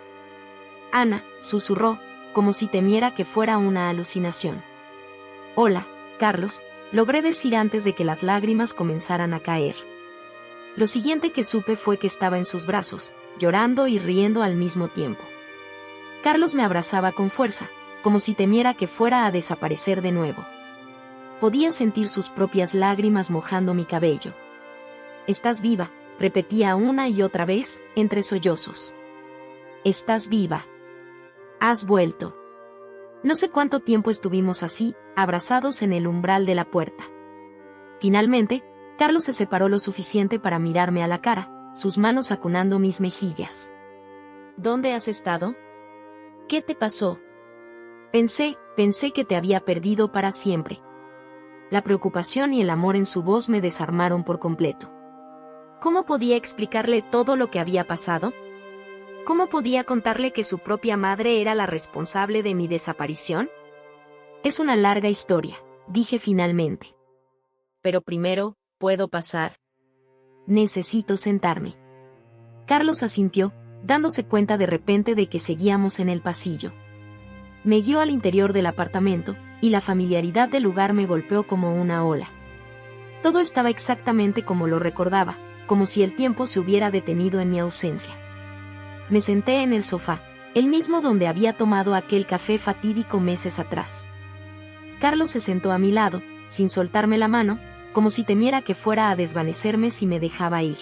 Ana, susurró, como si temiera que fuera una alucinación. Hola, Carlos, logré decir antes de que las lágrimas comenzaran a caer. Lo siguiente que supe fue que estaba en sus brazos, llorando y riendo al mismo tiempo. Carlos me abrazaba con fuerza, como si temiera que fuera a desaparecer de nuevo. Podía sentir sus propias lágrimas mojando mi cabello. Estás viva, repetía una y otra vez, entre sollozos. Estás viva. Has vuelto. No sé cuánto tiempo estuvimos así, abrazados en el umbral de la puerta. Finalmente, Carlos se separó lo suficiente para mirarme a la cara, sus manos acunando mis mejillas. ¿Dónde has estado? ¿Qué te pasó? Pensé que te había perdido para siempre. La preocupación y el amor en su voz me desarmaron por completo. ¿Cómo podía explicarle todo lo que había pasado? ¿Cómo podía contarle que su propia madre era la responsable de mi desaparición? Es una larga historia, dije finalmente. Pero primero, ¿puedo pasar? Necesito sentarme. Carlos asintió, dándose cuenta de repente de que seguíamos en el pasillo. Me guió al interior del apartamento, y la familiaridad del lugar me golpeó como una ola. Todo estaba exactamente como lo recordaba, como si el tiempo se hubiera detenido en mi ausencia. Me senté en el sofá, el mismo donde había tomado aquel café fatídico meses atrás. Carlos se sentó a mi lado, sin soltarme la mano, como si temiera que fuera a desvanecerme si me dejaba ir.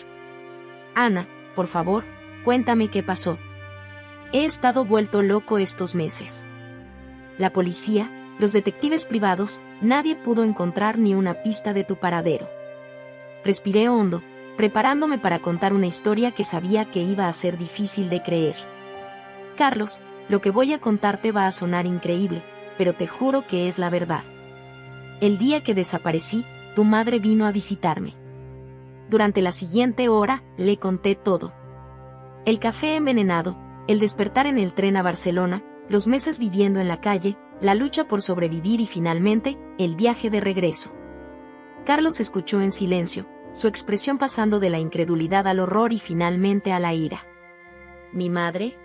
Ana, por favor, cuéntame qué pasó. He estado vuelto loco estos meses. La policía, los detectives privados, nadie pudo encontrar ni una pista de tu paradero. Respiré hondo, preparándome para contar una historia que sabía que iba a ser difícil de creer. Carlos, lo que voy a contarte va a sonar increíble, pero te juro que es la verdad. El día que desaparecí, tu madre vino a visitarme. Durante la siguiente hora, le conté todo. El café envenenado, el despertar en el tren a Barcelona, los meses viviendo en la calle, la lucha por sobrevivir y finalmente, el viaje de regreso. Carlos escuchó en silencio, su expresión pasando de la incredulidad al horror y finalmente a la ira. ¿Mi madre?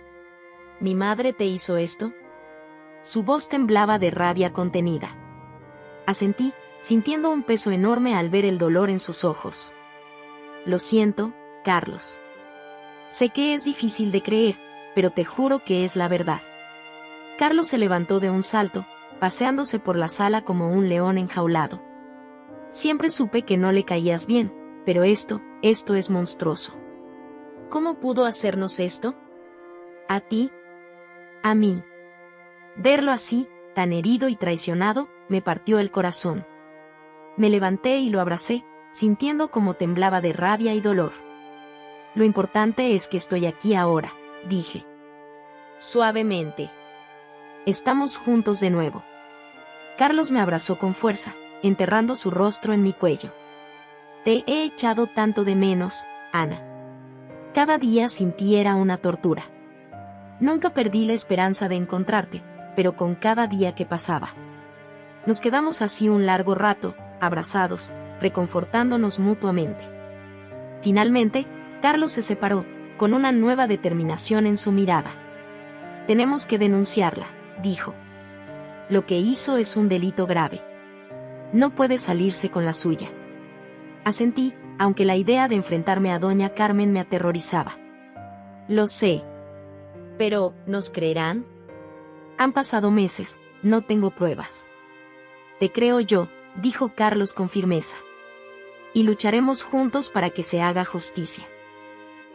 ¿Mi madre te hizo esto? Su voz temblaba de rabia contenida. Asentí, sintiendo un peso enorme al ver el dolor en sus ojos. Lo siento, Carlos. Sé que es difícil de creer, pero te juro que es la verdad. Carlos se levantó de un salto, paseándose por la sala como un león enjaulado. Siempre supe que no le caías bien, pero esto es monstruoso. ¿Cómo pudo hacernos esto? ¿A ti? ¿A mí? Verlo así, tan herido y traicionado, me partió el corazón. Me levanté y lo abracé, sintiendo como temblaba de rabia y dolor. Lo importante es que estoy aquí ahora, dije. Suavemente. Estamos juntos de nuevo. Carlos me abrazó con fuerza, enterrando su rostro en mi cuello. Te he echado tanto de menos, Ana. Cada día sin ti era una tortura. Nunca perdí la esperanza de encontrarte, pero con cada día que pasaba. Nos quedamos así un largo rato, abrazados, reconfortándonos mutuamente. Finalmente, Carlos se separó, con una nueva determinación en su mirada. Tenemos que denunciarla, dijo. Lo que hizo es un delito grave. No puede salirse con la suya. Asentí, aunque la idea de enfrentarme a doña Carmen me aterrorizaba. Lo sé. Pero, ¿nos creerán? Han pasado meses, no tengo pruebas. Te creo yo, dijo Carlos con firmeza. Y lucharemos juntos para que se haga justicia.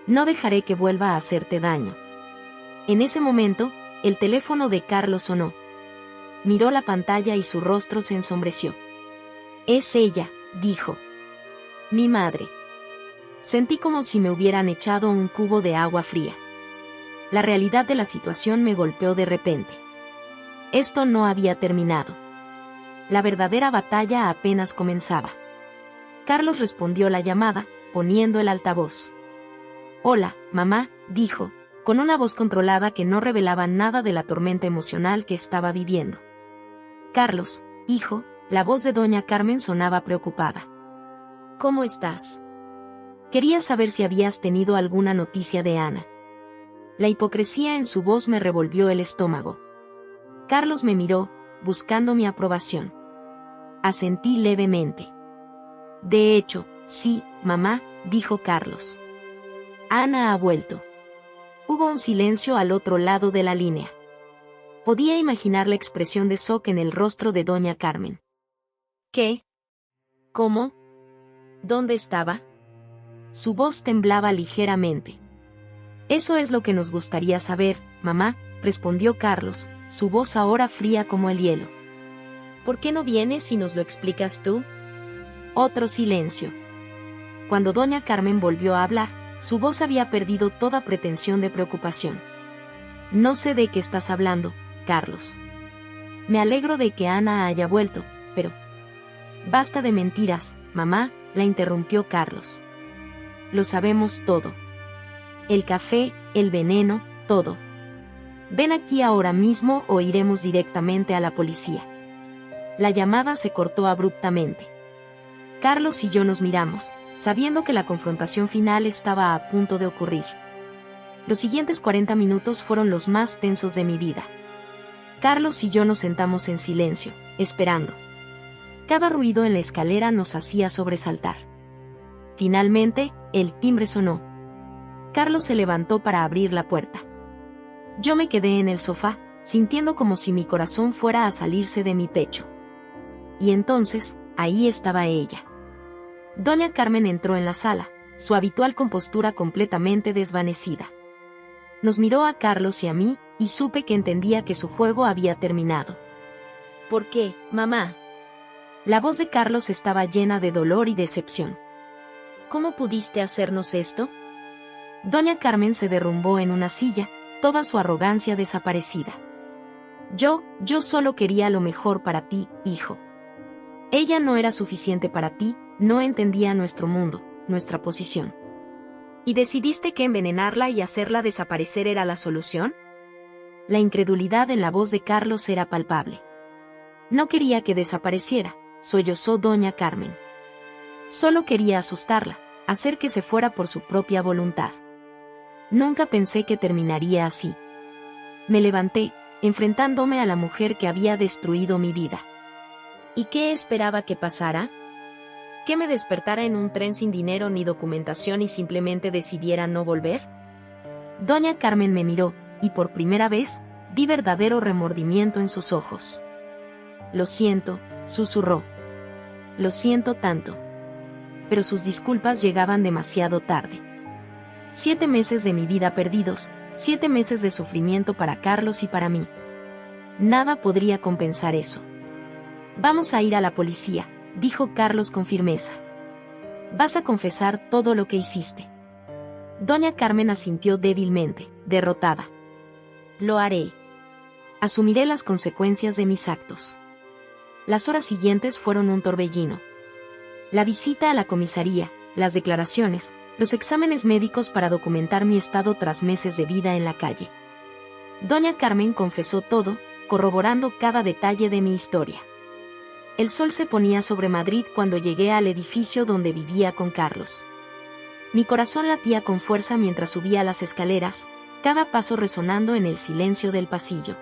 No dejaré que vuelva a hacerte daño. En ese momento, el teléfono de Carlos sonó. Miró la pantalla y su rostro se ensombreció. Es ella, dijo. Mi madre. Sentí como si me hubieran echado un cubo de agua fría. La realidad de la situación me golpeó de repente. Esto no había terminado. La verdadera batalla apenas comenzaba. Carlos respondió la llamada, poniendo el altavoz. Hola, mamá, dijo, con una voz controlada que no revelaba nada de la tormenta emocional que estaba viviendo. Carlos, hijo, la voz de doña Carmen sonaba preocupada. ¿Cómo estás? Quería saber si habías tenido alguna noticia de Ana. La hipocresía en su voz me revolvió el estómago. Carlos me miró, buscando mi aprobación. Asentí levemente. De hecho, sí, mamá, dijo Carlos. Ana ha vuelto. Hubo un silencio al otro lado de la línea. Podía imaginar la expresión de shock en el rostro de doña Carmen. ¿Qué? ¿Cómo? ¿Dónde estaba? Su voz temblaba ligeramente. Eso es lo que nos gustaría saber, mamá, respondió Carlos, su voz ahora fría como el hielo. ¿Por qué no vienes y nos lo explicas tú? Otro silencio. Cuando doña Carmen volvió a hablar, su voz había perdido toda pretensión de preocupación. No sé de qué estás hablando, Carlos. Me alegro de que Ana haya vuelto, pero... Basta de mentiras, mamá, la interrumpió Carlos. Lo sabemos todo. El café, el veneno, todo. Ven aquí ahora mismo o iremos directamente a la policía. La llamada se cortó abruptamente. Carlos y yo nos miramos, sabiendo que la confrontación final estaba a punto de ocurrir. Los siguientes 40 minutos fueron los más tensos de mi vida. Carlos y yo nos sentamos en silencio, esperando. Cada ruido en la escalera nos hacía sobresaltar. Finalmente, el timbre sonó. Carlos se levantó para abrir la puerta. Yo me quedé en el sofá, sintiendo como si mi corazón fuera a salirse de mi pecho. Y entonces, ahí estaba ella. Doña Carmen entró en la sala, su habitual compostura completamente desvanecida. Nos miró a Carlos y a mí, y supe que entendía que su juego había terminado. ¿Por qué, mamá? La voz de Carlos estaba llena de dolor y decepción. ¿Cómo pudiste hacernos esto? Doña Carmen se derrumbó en una silla, toda su arrogancia desaparecida. Yo solo quería lo mejor para ti, hijo. Ella no era suficiente para ti, no entendía nuestro mundo, nuestra posición. ¿Y decidiste que envenenarla y hacerla desaparecer era la solución? La incredulidad en la voz de Carlos era palpable. No quería que desapareciera, sollozó doña Carmen. Solo quería asustarla, hacer que se fuera por su propia voluntad. Nunca pensé que terminaría así. Me levanté, enfrentándome a la mujer que había destruido mi vida. ¿Y qué esperaba que pasara? ¿Que me despertara en un tren sin dinero ni documentación y simplemente decidiera no volver? Doña Carmen me miró, y por primera vez, vi verdadero remordimiento en sus ojos. Lo siento, susurró. Lo siento tanto. Pero sus disculpas llegaban demasiado tarde. 7 meses de mi vida perdidos, 7 meses de sufrimiento para Carlos y para mí. Nada podría compensar eso. Vamos a ir a la policía, dijo Carlos con firmeza. Vas a confesar todo lo que hiciste. Doña Carmen asintió débilmente, derrotada. Lo haré. Asumiré las consecuencias de mis actos. Las horas siguientes fueron un torbellino. La visita a la comisaría, las declaraciones, los exámenes médicos para documentar mi estado tras meses de vida en la calle. Doña Carmen confesó todo, corroborando cada detalle de mi historia. El sol se ponía sobre Madrid cuando llegué al edificio donde vivía con Carlos. Mi corazón latía con fuerza mientras subía las escaleras, cada paso resonando en el silencio del pasillo.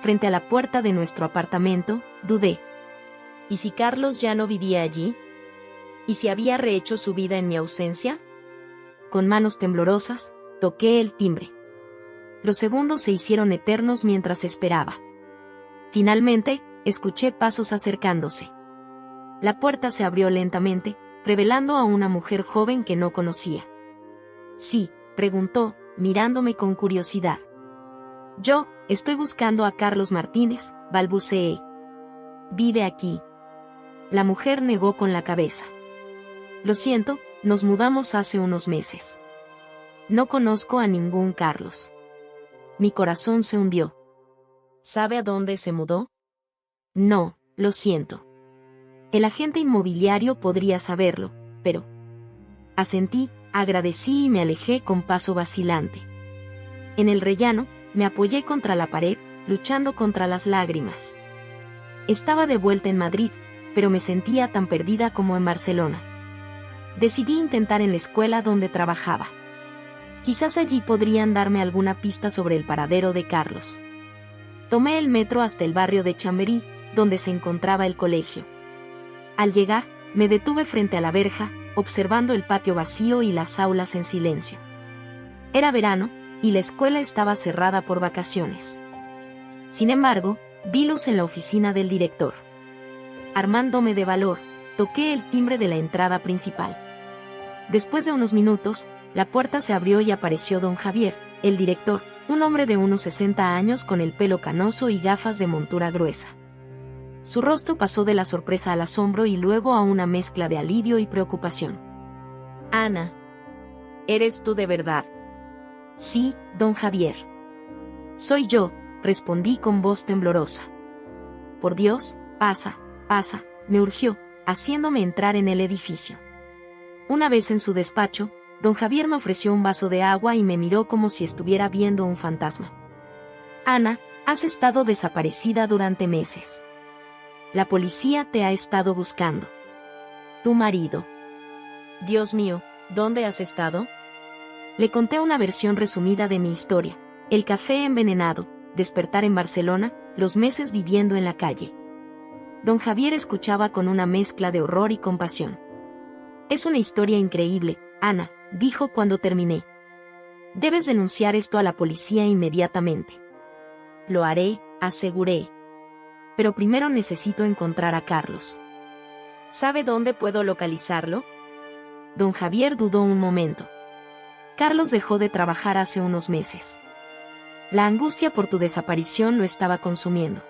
Frente a la puerta de nuestro apartamento, dudé. ¿Y si Carlos ya no vivía allí? ¿Y si había rehecho su vida en mi ausencia? Con manos temblorosas, toqué el timbre. Los segundos se hicieron eternos mientras esperaba. Finalmente, escuché pasos acercándose. La puerta se abrió lentamente, revelando a una mujer joven que no conocía. «Sí», preguntó, mirándome con curiosidad. «Yo, estoy buscando a Carlos Martínez», balbuceé. «¿Vive aquí?». La mujer negó con la cabeza. «Lo siento, nos mudamos hace unos meses. No conozco a ningún Carlos». Mi corazón se hundió. ¿Sabe a dónde se mudó? No, lo siento. El agente inmobiliario podría saberlo, pero... Asentí, agradecí y me alejé con paso vacilante. En el rellano, me apoyé contra la pared, luchando contra las lágrimas. Estaba de vuelta en Madrid, pero me sentía tan perdida como en Barcelona. Decidí intentar en la escuela donde trabajaba. Quizás allí podrían darme alguna pista sobre el paradero de Carlos. Tomé el metro hasta el barrio de Chamberí, donde se encontraba el colegio. Al llegar, me detuve frente a la verja, observando el patio vacío y las aulas en silencio. Era verano, y la escuela estaba cerrada por vacaciones. Sin embargo, vi luz en la oficina del director. Armándome de valor, toqué el timbre de la entrada principal. Después de unos minutos, la puerta se abrió y apareció don Javier, el director, un hombre de unos 60 años con el pelo canoso y gafas de montura gruesa. Su rostro pasó de la sorpresa al asombro y luego a una mezcla de alivio y preocupación. «Ana, ¿eres tú de verdad?» «Sí, don Javier. Soy yo», respondí con voz temblorosa. «Por Dios, pasa, pasa», me urgió, haciéndome entrar en el edificio. Una vez en su despacho, don Javier me ofreció un vaso de agua y me miró como si estuviera viendo un fantasma. «Ana, has estado desaparecida durante meses. La policía te ha estado buscando. Tu marido». «Dios mío, ¿dónde has estado?». Le conté una versión resumida de mi historia: el café envenenado, despertar en Barcelona, los meses viviendo en la calle. Don Javier escuchaba con una mezcla de horror y compasión. «Es una historia increíble, Ana», dijo cuando terminé. «Debes denunciar esto a la policía inmediatamente». «Lo haré», aseguré. «Pero primero necesito encontrar a Carlos». «¿Sabe dónde puedo localizarlo?». Don Javier dudó un momento. «Carlos dejó de trabajar hace unos meses. La angustia por tu desaparición lo estaba consumiendo.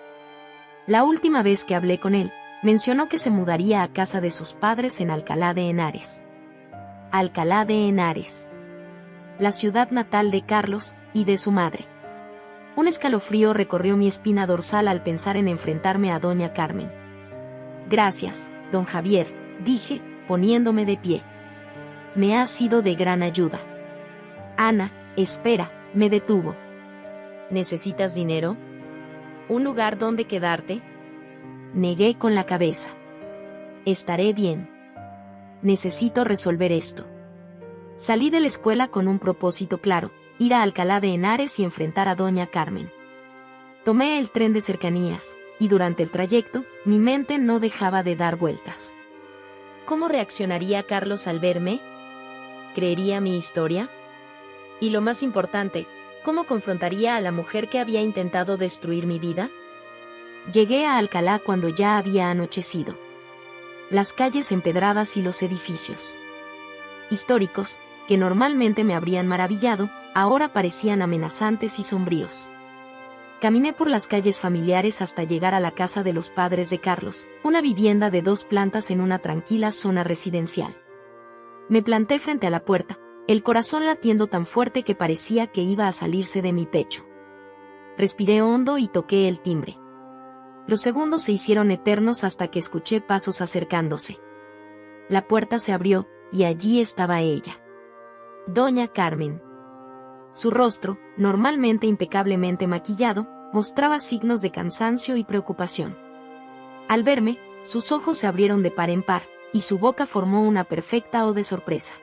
La última vez que hablé con él, mencionó que se mudaría a casa de sus padres en Alcalá de Henares». Alcalá de Henares. La ciudad natal de Carlos y de su madre. Un escalofrío recorrió mi espina dorsal al pensar en enfrentarme a doña Carmen. «Gracias, don Javier», dije, poniéndome de pie. «Me ha sido de gran ayuda». «Ana, espera», me detuvo. «¿Necesitas dinero? ¿Un lugar donde quedarte?». Negué con la cabeza. «Estaré bien. Necesito resolver esto». Salí de la escuela con un propósito claro: ir a Alcalá de Henares y enfrentar a doña Carmen. Tomé el tren de cercanías, y durante el trayecto, mi mente no dejaba de dar vueltas. ¿Cómo reaccionaría Carlos al verme? ¿Creería mi historia? Y lo más importante, ¿cómo confrontaría a la mujer que había intentado destruir mi vida? Llegué a Alcalá cuando ya había anochecido. Las calles empedradas y los edificios históricos, que normalmente me habrían maravillado, ahora parecían amenazantes y sombríos. Caminé por las calles familiares hasta llegar a la casa de los padres de Carlos, una vivienda de 2 plantas en una tranquila zona residencial. Me planté frente a la puerta, el corazón latiendo tan fuerte que parecía que iba a salirse de mi pecho. Respiré hondo y toqué el timbre. Los segundos se hicieron eternos hasta que escuché pasos acercándose. La puerta se abrió, y allí estaba ella. Doña Carmen. Su rostro, normalmente impecablemente maquillado, mostraba signos de cansancio y preocupación. Al verme, sus ojos se abrieron de par en par, y su boca formó una perfecta O de sorpresa.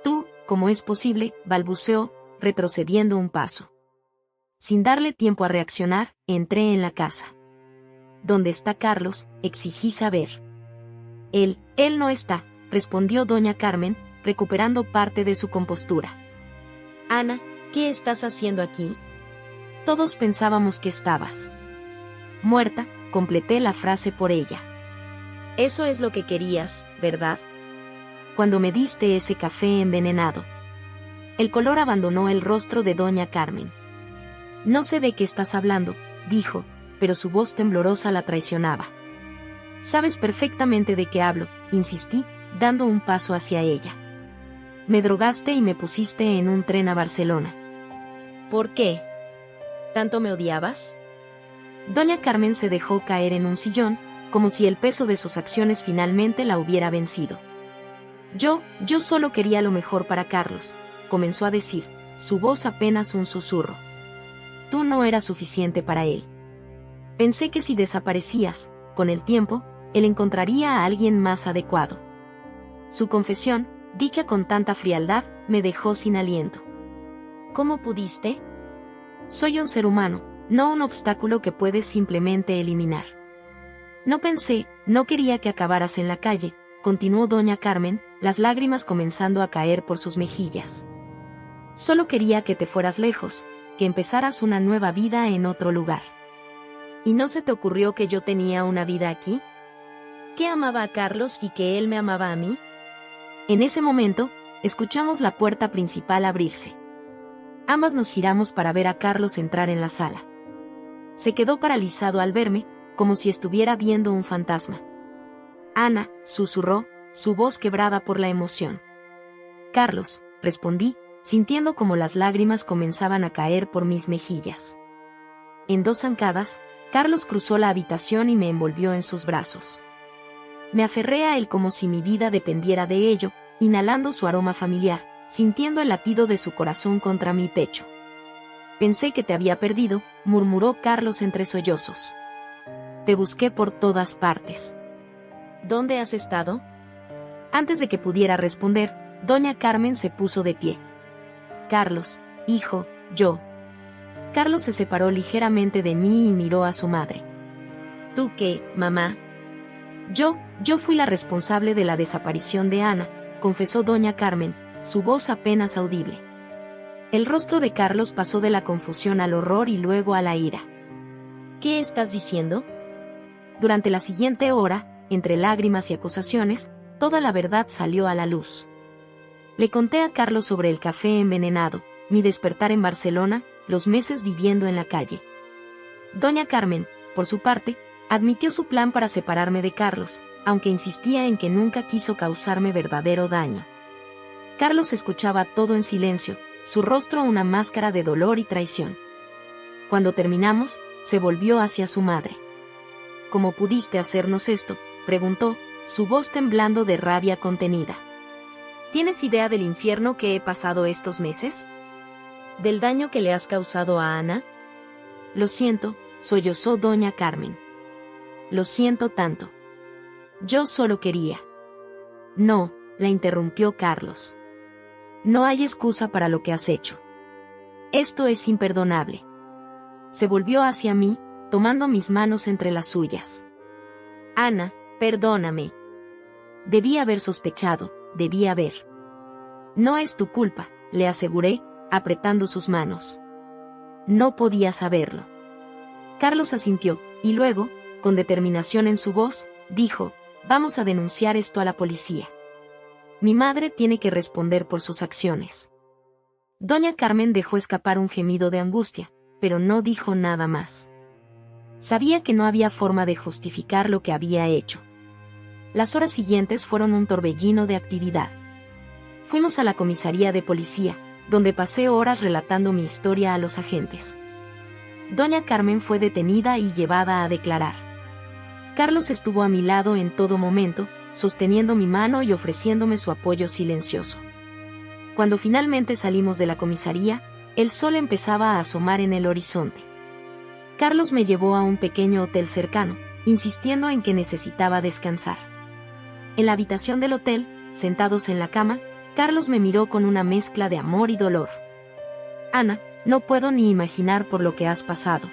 «Tú, ¿cómo es posible?», balbuceó, retrocediendo un paso. Sin darle tiempo a reaccionar, entré en la casa. «¿Dónde está Carlos?», exigí saber. Él no está», respondió doña Carmen, recuperando parte de su compostura. Ana, ¿qué estás haciendo aquí? Todos pensábamos que estabas muerta, completé la frase por ella. Eso es lo que querías, ¿verdad? Cuando me diste ese café envenenado. El color abandonó el rostro de doña Carmen. No sé de qué estás hablando, dijo, pero su voz temblorosa la traicionaba. Sabes perfectamente de qué hablo, insistí, dando un paso hacia ella. Me drogaste y me pusiste en un tren a Barcelona. ¿Por qué? ¿Tanto me odiabas? Doña Carmen se dejó caer en un sillón, como si el peso de sus acciones finalmente la hubiera vencido. Yo solo quería lo mejor para Carlos, comenzó a decir, su voz apenas un susurro. Tú no eras suficiente para él. Pensé que si desaparecías, con el tiempo, él encontraría a alguien más adecuado. Su confesión, dicha con tanta frialdad, me dejó sin aliento. ¿Cómo pudiste? Soy un ser humano, no un obstáculo que puedes simplemente eliminar. No pensé, no quería que acabaras en la calle, continuó doña Carmen, las lágrimas comenzando a caer por sus mejillas. Solo quería que te fueras lejos, que empezaras una nueva vida en otro lugar. ¿Y no se te ocurrió que yo tenía una vida aquí? ¿Que amaba a Carlos y que él me amaba a mí? En ese momento, escuchamos la puerta principal abrirse. Ambas nos giramos para ver a Carlos entrar en la sala. Se quedó paralizado al verme, como si estuviera viendo un fantasma. Ana, susurró, su voz quebrada por la emoción. Carlos, respondí, sintiendo como las lágrimas comenzaban a caer por mis mejillas. En 2 zancadas, Carlos cruzó la habitación y me envolvió en sus brazos. Me aferré a él como si mi vida dependiera de ello, inhalando su aroma familiar, sintiendo el latido de su corazón contra mi pecho. Pensé que te había perdido, murmuró Carlos entre sollozos. Te busqué por todas partes. ¿Dónde has estado? Antes de que pudiera responder, doña Carmen se puso de pie. Carlos, hijo, yo. Carlos se separó ligeramente de mí y miró a su madre. ¿Tú qué, mamá? Yo fui la responsable de la desaparición de Ana, confesó doña Carmen, su voz apenas audible. El rostro de Carlos pasó de la confusión al horror y luego a la ira. ¿Qué estás diciendo? Durante la siguiente hora, entre lágrimas y acusaciones, toda la verdad salió a la luz. Le conté a Carlos sobre el café envenenado, mi despertar en Barcelona, los meses viviendo en la calle. Doña Carmen, por su parte, admitió su plan para separarme de Carlos, aunque insistía en que nunca quiso causarme verdadero daño. Carlos escuchaba todo en silencio, su rostro una máscara de dolor y traición. Cuando terminamos, se volvió hacia su madre. ¿Cómo pudiste hacernos esto?, preguntó, su voz temblando de rabia contenida. ¿Tienes idea del infierno que he pasado estos meses? ¿Del daño que le has causado a Ana? Lo siento, sollozó doña Carmen. Lo siento tanto. Yo solo quería. No, la interrumpió Carlos. No hay excusa para lo que has hecho. Esto es imperdonable. Se volvió hacia mí, tomando mis manos entre las suyas. Ana, perdóname. Debí haber sospechado, debí haber. No es tu culpa, le aseguré, apretando sus manos. No podía saberlo. Carlos asintió, y luego, con determinación en su voz, dijo, vamos a denunciar esto a la policía. Mi madre tiene que responder por sus acciones. Doña Carmen dejó escapar un gemido de angustia, pero no dijo nada más. Sabía que no había forma de justificar lo que había hecho. Las horas siguientes fueron un torbellino de actividad. Fuimos a la comisaría de policía, donde pasé horas relatando mi historia a los agentes. Doña Carmen fue detenida y llevada a declarar. Carlos estuvo a mi lado en todo momento, sosteniendo mi mano y ofreciéndome su apoyo silencioso. Cuando finalmente salimos de la comisaría, el sol empezaba a asomar en el horizonte. Carlos me llevó a un pequeño hotel cercano, insistiendo en que necesitaba descansar. En la habitación del hotel, sentados en la cama, Carlos me miró con una mezcla de amor y dolor. Ana, no puedo ni imaginar por lo que has pasado.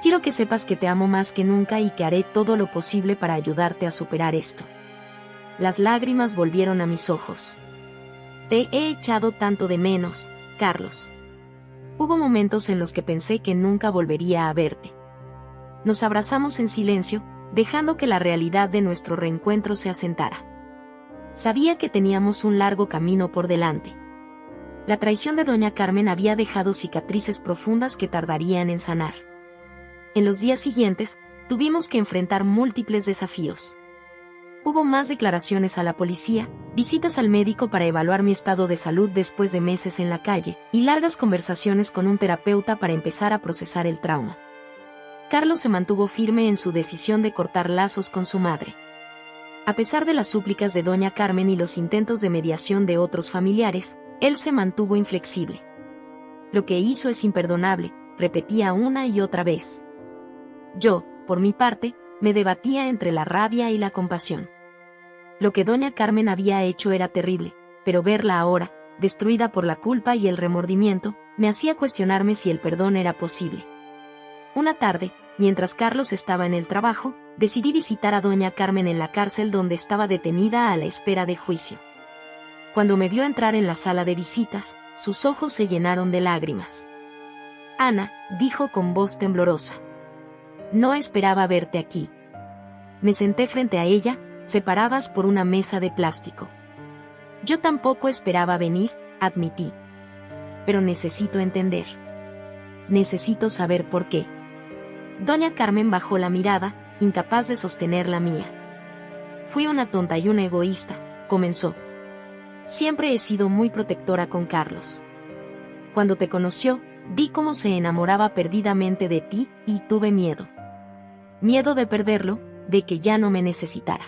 Quiero que sepas que te amo más que nunca y que haré todo lo posible para ayudarte a superar esto. las lágrimas volvieron a mis ojos. Te he echado tanto de menos, Carlos. Hubo momentos en los que pensé que nunca volvería a verte. Nos abrazamos en silencio, dejando que la realidad de nuestro reencuentro se asentara. Sabía que teníamos un largo camino por delante. La traición de doña Carmen había dejado cicatrices profundas que tardarían en sanar. En los días siguientes, tuvimos que enfrentar múltiples desafíos. Hubo más declaraciones a la policía, visitas al médico para evaluar mi estado de salud después de meses en la calle, y largas conversaciones con un terapeuta para empezar a procesar el trauma. Carlos se mantuvo firme en su decisión de cortar lazos con su madre. A pesar de las súplicas de doña Carmen y los intentos de mediación de otros familiares, él se mantuvo inflexible. Lo que hizo es imperdonable, repetía una y otra vez. Yo, por mi parte, me debatía entre la rabia y la compasión. Lo que doña Carmen había hecho era terrible, pero verla ahora, destruida por la culpa y el remordimiento, me hacía cuestionarme si el perdón era posible. Una tarde, mientras Carlos estaba en el trabajo, decidí visitar a doña Carmen en la cárcel donde estaba detenida a la espera de juicio. Cuando me vio entrar en la sala de visitas, sus ojos se llenaron de lágrimas. Ana, dijo con voz temblorosa. No esperaba verte aquí. Me senté frente a ella, separadas por una mesa de plástico. Yo tampoco esperaba venir, admití. Pero necesito entender. Necesito saber por qué. Doña Carmen bajó la mirada, incapaz de sostener la mía. Fui una tonta y una egoísta, comenzó. Siempre he sido muy protectora con Carlos. Cuando te conoció, vi cómo se enamoraba perdidamente de ti y tuve miedo. Miedo de perderlo, de que ya no me necesitara.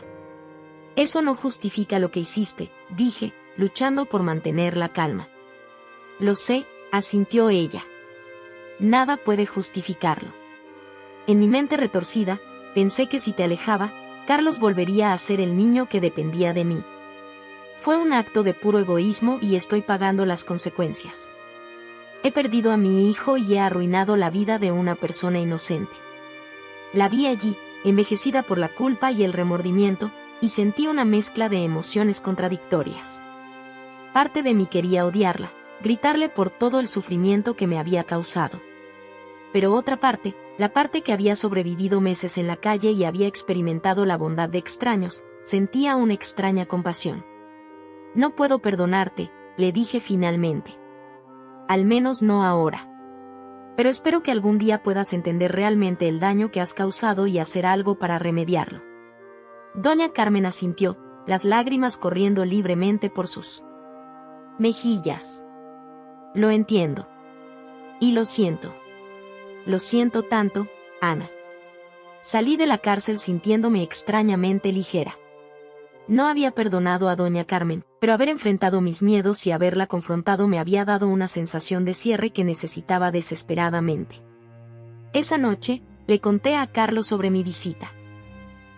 Eso no justifica lo que hiciste, dije, luchando por mantener la calma. Lo sé, asintió ella. Nada puede justificarlo. En mi mente retorcida, pensé que si te alejaba, Carlos volvería a ser el niño que dependía de mí. Fue un acto de puro egoísmo y estoy pagando las consecuencias. He perdido a mi hijo y he arruinado la vida de una persona inocente. La vi allí, envejecida por la culpa y el remordimiento, y sentí una mezcla de emociones contradictorias. Parte de mí quería odiarla, gritarle por todo el sufrimiento que me había causado. Pero otra parte, la parte que había sobrevivido meses en la calle y había experimentado la bondad de extraños, sentía una extraña compasión. No puedo perdonarte, le dije finalmente. Al menos no ahora. Pero espero que algún día puedas entender realmente el daño que has causado y hacer algo para remediarlo. Doña Carmen asintió, las lágrimas corriendo libremente por sus mejillas. Lo entiendo. Y lo siento. Lo siento tanto, Ana. Salí de la cárcel sintiéndome extrañamente ligera. No había perdonado a doña Carmen, pero haber enfrentado mis miedos y haberla confrontado me había dado una sensación de cierre que necesitaba desesperadamente. Esa noche, le conté a Carlos sobre mi visita.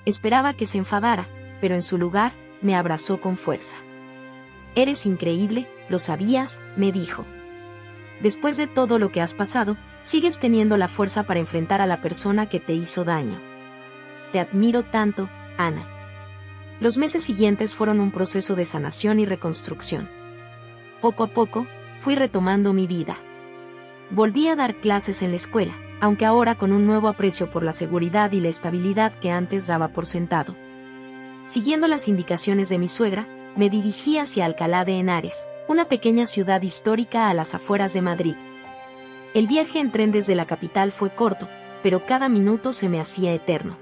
Esperaba que se enfadara, pero en su lugar, me abrazó con fuerza. Eres increíble, lo sabías, me dijo. Después de todo lo que has pasado, sigues teniendo la fuerza para enfrentar a la persona que te hizo daño. Te admiro tanto, Ana. Los meses siguientes fueron un proceso de sanación y reconstrucción. Poco a poco, fui retomando mi vida. Volví a dar clases en la escuela, aunque ahora con un nuevo aprecio por la seguridad y la estabilidad que antes daba por sentado. Siguiendo las indicaciones de mi suegra, me dirigí hacia Alcalá de Henares, una pequeña ciudad histórica a las afueras de Madrid. El viaje en tren desde la capital fue corto, pero cada minuto se me hacía eterno.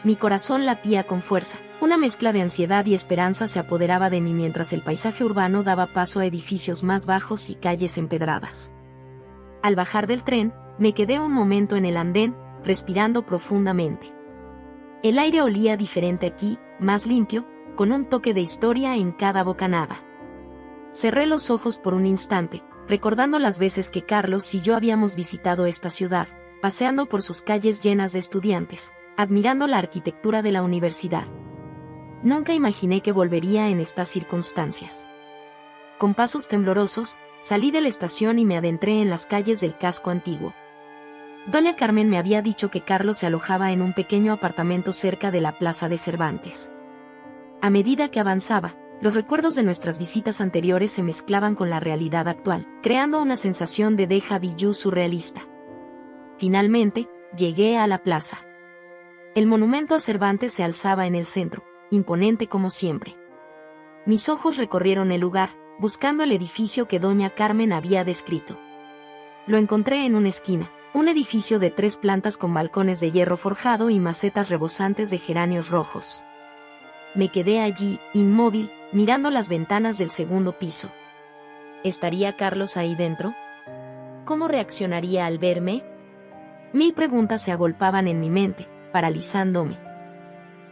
Mi corazón latía con fuerza, una mezcla de ansiedad y esperanza se apoderaba de mí mientras el paisaje urbano daba paso a edificios más bajos y calles empedradas. Al bajar del tren, me quedé un momento en el andén, respirando profundamente. El aire olía diferente aquí, más limpio, con un toque de historia en cada bocanada. Cerré los ojos por un instante, recordando las veces que Carlos y yo habíamos visitado esta ciudad, paseando por sus calles llenas de estudiantes, admirando la arquitectura de la universidad. Nunca imaginé que volvería en estas circunstancias. Con pasos temblorosos, salí de la estación y me adentré en las calles del casco antiguo. Doña Carmen me había dicho que Carlos se alojaba en un pequeño apartamento cerca de la Plaza de Cervantes. A medida que avanzaba, los recuerdos de nuestras visitas anteriores se mezclaban con la realidad actual, creando una sensación de déjà vu surrealista. Finalmente, llegué a la plaza. El monumento a Cervantes se alzaba en el centro, imponente como siempre. Mis ojos recorrieron el lugar, buscando el edificio que doña Carmen había descrito. Lo encontré en una esquina, un edificio de 3 plantas con balcones de hierro forjado y macetas rebosantes de geranios rojos. Me quedé allí, inmóvil, mirando las ventanas del segundo piso. ¿Estaría Carlos ahí dentro? ¿Cómo reaccionaría al verme? 1000 preguntas se agolpaban en mi mente, paralizándome.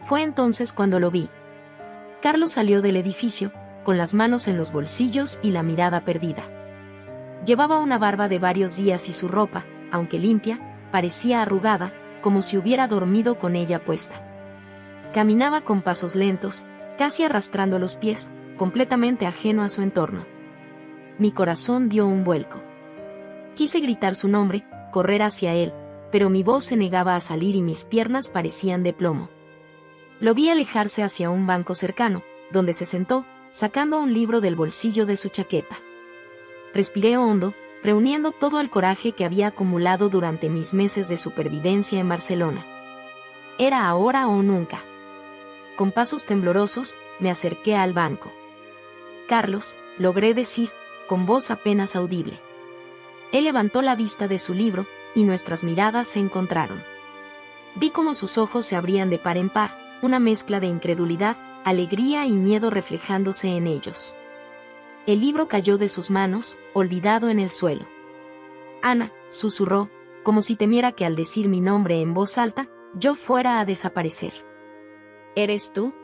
Fue entonces cuando lo vi. Carlos salió del edificio, con las manos en los bolsillos y la mirada perdida. Llevaba una barba de varios días y su ropa, aunque limpia, parecía arrugada, como si hubiera dormido con ella puesta. Caminaba con pasos lentos, casi arrastrando los pies, completamente ajeno a su entorno. Mi corazón dio un vuelco. Quise gritar su nombre, correr hacia él, pero mi voz se negaba a salir y mis piernas parecían de plomo. Lo vi alejarse hacia un banco cercano, donde se sentó, sacando un libro del bolsillo de su chaqueta. Respiré hondo, reuniendo todo el coraje que había acumulado durante mis meses de supervivencia en Barcelona. Era ahora o nunca. Con pasos temblorosos, me acerqué al banco. «Carlos», logré decir, con voz apenas audible. Él levantó la vista de su libro, y nuestras miradas se encontraron. Vi cómo sus ojos se abrían de par en par, una mezcla de incredulidad, alegría y miedo reflejándose en ellos. El libro cayó de sus manos, olvidado en el suelo. «Ana», susurró, como si temiera que al decir mi nombre en voz alta, yo fuera a desaparecer. «¿Eres tú?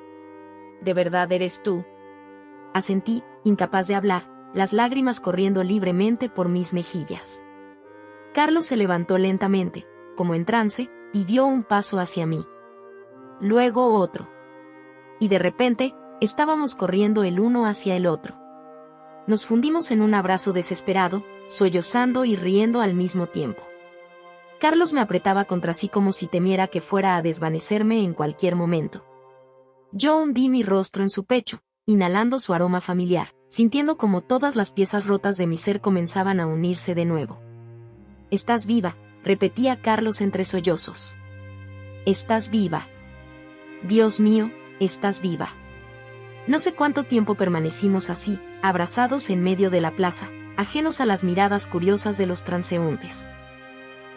¿De verdad eres tú?». Asentí, incapaz de hablar, las lágrimas corriendo libremente por mis mejillas. Carlos se levantó lentamente, como en trance, y dio un paso hacia mí. Luego otro. Y de repente, estábamos corriendo el uno hacia el otro. Nos fundimos en un abrazo desesperado, sollozando y riendo al mismo tiempo. Carlos me apretaba contra sí como si temiera que fuera a desvanecerme en cualquier momento. Yo hundí mi rostro en su pecho, inhalando su aroma familiar, sintiendo como todas las piezas rotas de mi ser comenzaban a unirse de nuevo. «Estás viva», repetía Carlos entre sollozos. «Estás viva. Dios mío, estás viva». No sé cuánto tiempo permanecimos así, abrazados en medio de la plaza, ajenos a las miradas curiosas de los transeúntes.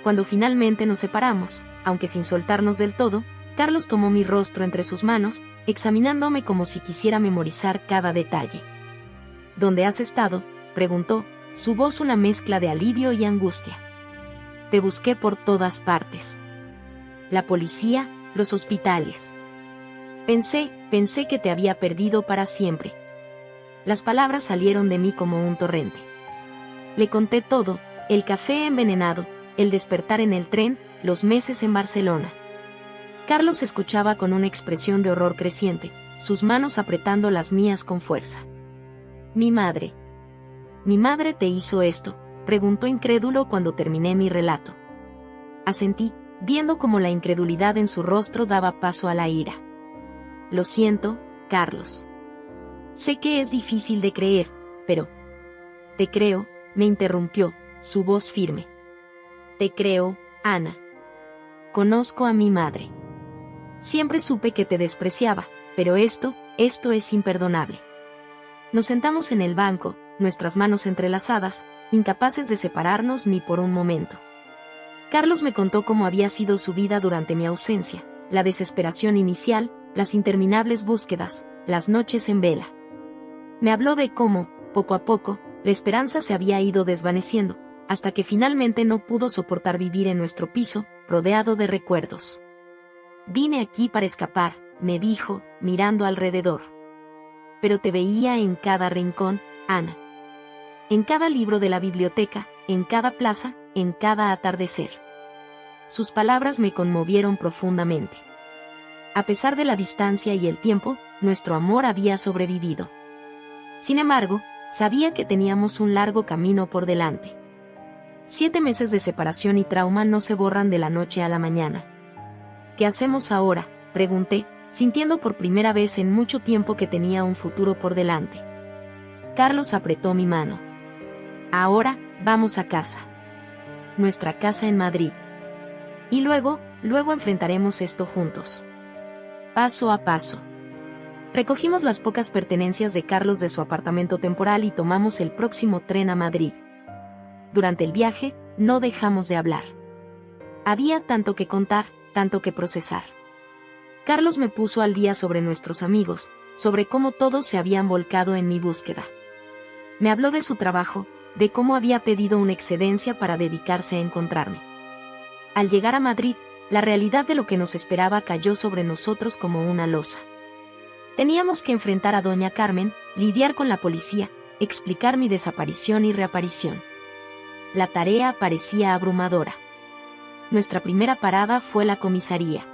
Cuando finalmente nos separamos, aunque sin soltarnos del todo, Carlos tomó mi rostro entre sus manos, examinándome como si quisiera memorizar cada detalle. «¿Dónde has estado?», preguntó, su voz una mezcla de alivio y angustia. «Te busqué por todas partes. La policía, los hospitales. Pensé que te había perdido para siempre». Las palabras salieron de mí como un torrente. Le conté todo, el café envenenado, el despertar en el tren, los meses en Barcelona. Carlos escuchaba con una expresión de horror creciente, sus manos apretando las mías con fuerza. «¿Mi madre te hizo esto?», preguntó incrédulo cuando terminé mi relato. Asentí, viendo cómo la incredulidad en su rostro daba paso a la ira. «Lo siento, Carlos. Sé que es difícil de creer, pero...». «Te creo», me interrumpió, su voz firme. «Te creo, Ana. Conozco a mi madre. Siempre supe que te despreciaba, pero esto es imperdonable». Nos sentamos en el banco, nuestras manos entrelazadas, incapaces de separarnos ni por un momento. Carlos me contó cómo había sido su vida durante mi ausencia, la desesperación inicial, las interminables búsquedas, las noches en vela. Me habló de cómo, poco a poco, la esperanza se había ido desvaneciendo, hasta que finalmente no pudo soportar vivir en nuestro piso, rodeado de recuerdos. «Vine aquí para escapar», me dijo, mirando alrededor. «Pero te veía en cada rincón, Ana. En cada libro de la biblioteca, en cada plaza, en cada atardecer». Sus palabras me conmovieron profundamente. A pesar de la distancia y el tiempo, nuestro amor había sobrevivido. Sin embargo, sabía que teníamos un largo camino por delante. 7 meses de separación y trauma no se borran de la noche a la mañana. «¿Qué hacemos ahora?», pregunté, sintiendo por primera vez en mucho tiempo que tenía un futuro por delante. Carlos apretó mi mano. Ahora, vamos a casa. Nuestra casa en Madrid. Y luego enfrentaremos esto juntos. Paso a paso. Recogimos las pocas pertenencias de Carlos de su apartamento temporal y tomamos el próximo tren a Madrid. Durante el viaje, no dejamos de hablar. Había tanto que contar, tanto que procesar. Carlos me puso al día sobre nuestros amigos, sobre cómo todos se habían volcado en mi búsqueda. Me habló de su trabajo, de cómo había pedido una excedencia para dedicarse a encontrarme. Al llegar a Madrid, la realidad de lo que nos esperaba cayó sobre nosotros como una losa. Teníamos que enfrentar a doña Carmen, lidiar con la policía, explicar mi desaparición y reaparición. La tarea parecía abrumadora. Nuestra primera parada fue la comisaría.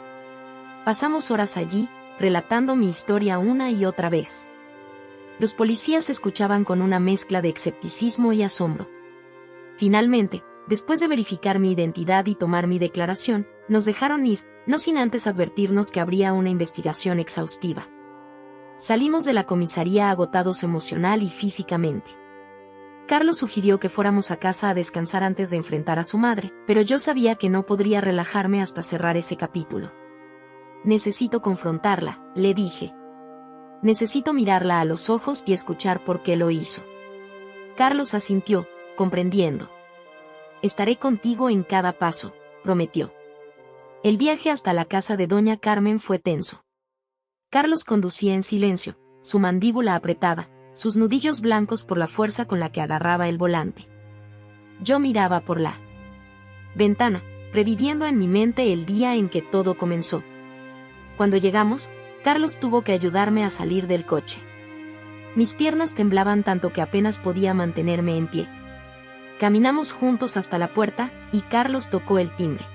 Pasamos horas allí, relatando mi historia una y otra vez. Los policías escuchaban con una mezcla de escepticismo y asombro. Finalmente, después de verificar mi identidad y tomar mi declaración, nos dejaron ir, no sin antes advertirnos que habría una investigación exhaustiva. Salimos de la comisaría agotados emocional y físicamente. Carlos sugirió que fuéramos a casa a descansar antes de enfrentar a su madre, pero yo sabía que no podría relajarme hasta cerrar ese capítulo. Necesito confrontarla, le dije. Necesito mirarla a los ojos y escuchar por qué lo hizo. Carlos asintió, comprendiendo. Estaré contigo en cada paso, prometió. El viaje hasta la casa de doña Carmen fue tenso. Carlos conducía en silencio, su mandíbula apretada, sus nudillos blancos por la fuerza con la que agarraba el volante. Yo miraba por la ventana, reviviendo en mi mente el día en que todo comenzó. Cuando llegamos, Carlos tuvo que ayudarme a salir del coche. Mis piernas temblaban tanto que apenas podía mantenerme en pie. Caminamos juntos hasta la puerta, y Carlos tocó el timbre.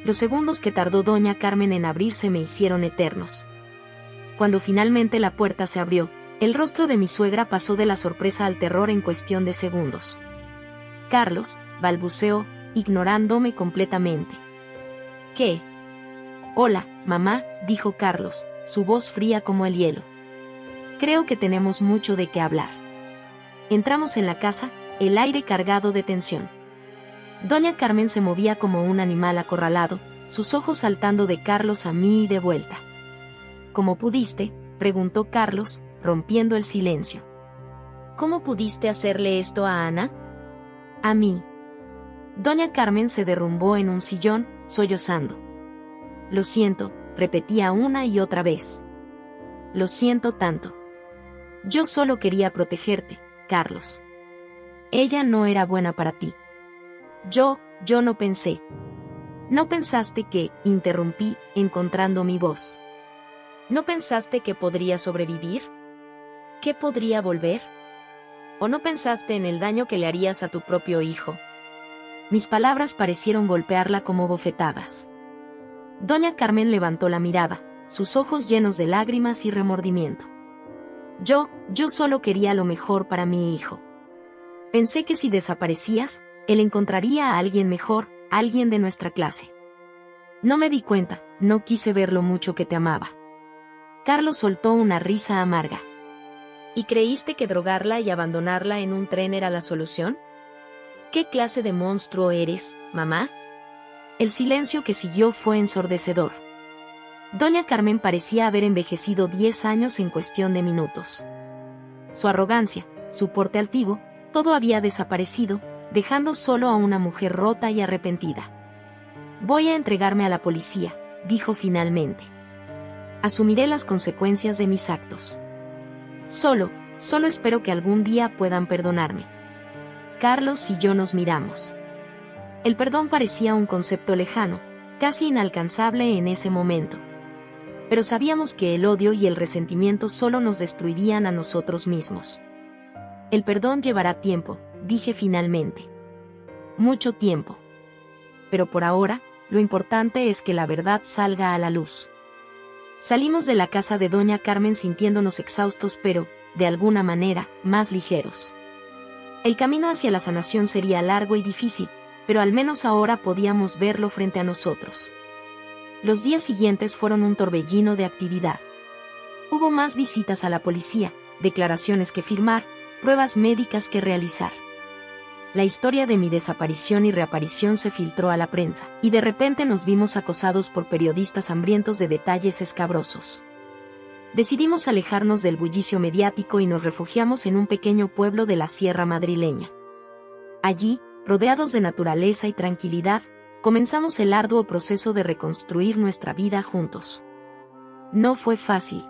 Los segundos que tardó doña Carmen en abrirse me hicieron eternos. Cuando finalmente la puerta se abrió, el rostro de mi suegra pasó de la sorpresa al terror en cuestión de segundos. Carlos, balbuceó, ignorándome completamente. ¿Qué? Hola, mamá, dijo Carlos, su voz fría como el hielo. Creo que tenemos mucho de qué hablar. Entramos en la casa, el aire cargado de tensión. Doña Carmen se movía como un animal acorralado, sus ojos saltando de Carlos a mí y de vuelta. ¿Cómo pudiste?, preguntó Carlos, rompiendo el silencio. ¿Cómo pudiste hacerle esto a Ana? A mí. Doña Carmen se derrumbó en un sillón, sollozando. Lo siento, repetía una y otra vez. Lo siento tanto. Yo solo quería protegerte, Carlos. Ella no era buena para ti. Yo no pensé. ¿No pensaste que, interrumpí, encontrando mi voz? ¿No pensaste que podría sobrevivir? ¿Que podría volver? ¿O no pensaste en el daño que le harías a tu propio hijo? Mis palabras parecieron golpearla como bofetadas. Doña Carmen levantó la mirada, sus ojos llenos de lágrimas y remordimiento. Yo solo quería lo mejor para mi hijo. Pensé que si desaparecías, él encontraría a alguien mejor, alguien de nuestra clase. No me di cuenta, no quise ver lo mucho que te amaba. Carlos soltó una risa amarga. ¿Y creíste que drogarla y abandonarla en un tren era la solución? ¿Qué clase de monstruo eres, mamá? El silencio que siguió fue ensordecedor. Doña Carmen parecía haber envejecido 10 años en cuestión de minutos. Su arrogancia, su porte altivo, todo había desaparecido, dejando solo a una mujer rota y arrepentida. Voy a entregarme a la policía, dijo finalmente. Asumiré las consecuencias de mis actos. Solo espero que algún día puedan perdonarme. Carlos y yo nos miramos. El perdón parecía un concepto lejano, casi inalcanzable en ese momento. Pero sabíamos que el odio y el resentimiento solo nos destruirían a nosotros mismos. El perdón llevará tiempo, dije finalmente. Mucho tiempo. Pero por ahora, lo importante es que la verdad salga a la luz. Salimos de la casa de doña Carmen sintiéndonos exhaustos pero, de alguna manera, más ligeros. El camino hacia la sanación sería largo y difícil, pero al menos ahora podíamos verlo frente a nosotros. Los días siguientes fueron un torbellino de actividad. Hubo más visitas a la policía, declaraciones que firmar, pruebas médicas que realizar. La historia de mi desaparición y reaparición se filtró a la prensa, y de repente nos vimos acosados por periodistas hambrientos de detalles escabrosos. Decidimos alejarnos del bullicio mediático y nos refugiamos en un pequeño pueblo de la sierra madrileña. Allí, rodeados de naturaleza y tranquilidad, comenzamos el arduo proceso de reconstruir nuestra vida juntos. No fue fácil.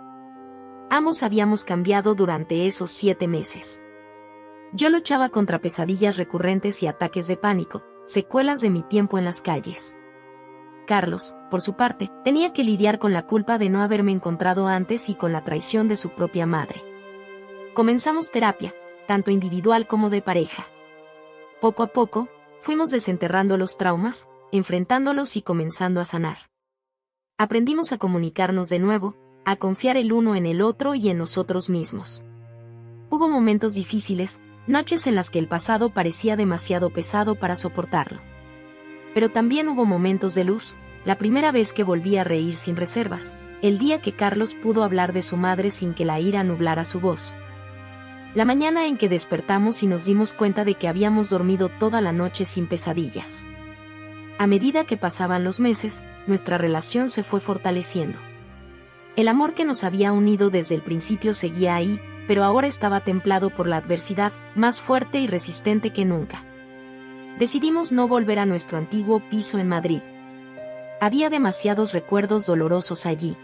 Ambos habíamos cambiado durante esos 7 meses. Yo luchaba contra pesadillas recurrentes y ataques de pánico, secuelas de mi tiempo en las calles. Carlos, por su parte, tenía que lidiar con la culpa de no haberme encontrado antes y con la traición de su propia madre. Comenzamos terapia, tanto individual como de pareja. Poco a poco, fuimos desenterrando los traumas, enfrentándolos y comenzando a sanar. Aprendimos a comunicarnos de nuevo, a confiar el uno en el otro y en nosotros mismos. Hubo momentos difíciles, noches en las que el pasado parecía demasiado pesado para soportarlo. Pero también hubo momentos de luz, la primera vez que volví a reír sin reservas, el día que Carlos pudo hablar de su madre sin que la ira nublara su voz. La mañana en que despertamos y nos dimos cuenta de que habíamos dormido toda la noche sin pesadillas. A medida que pasaban los meses, nuestra relación se fue fortaleciendo. El amor que nos había unido desde el principio seguía ahí, pero ahora estaba templado por la adversidad, más fuerte y resistente que nunca. Decidimos no volver a nuestro antiguo piso en Madrid. Había demasiados recuerdos dolorosos allí.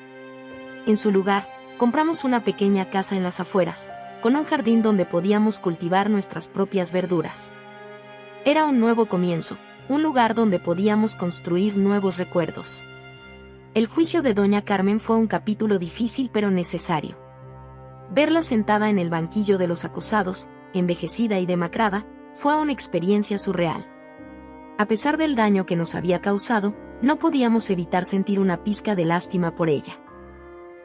En su lugar, compramos una pequeña casa en las afueras, con un jardín donde podíamos cultivar nuestras propias verduras. Era un nuevo comienzo, un lugar donde podíamos construir nuevos recuerdos. El juicio de Doña Carmen fue un capítulo difícil pero necesario. Verla sentada en el banquillo de los acusados, envejecida y demacrada, fue una experiencia surreal. A pesar del daño que nos había causado, no podíamos evitar sentir una pizca de lástima por ella.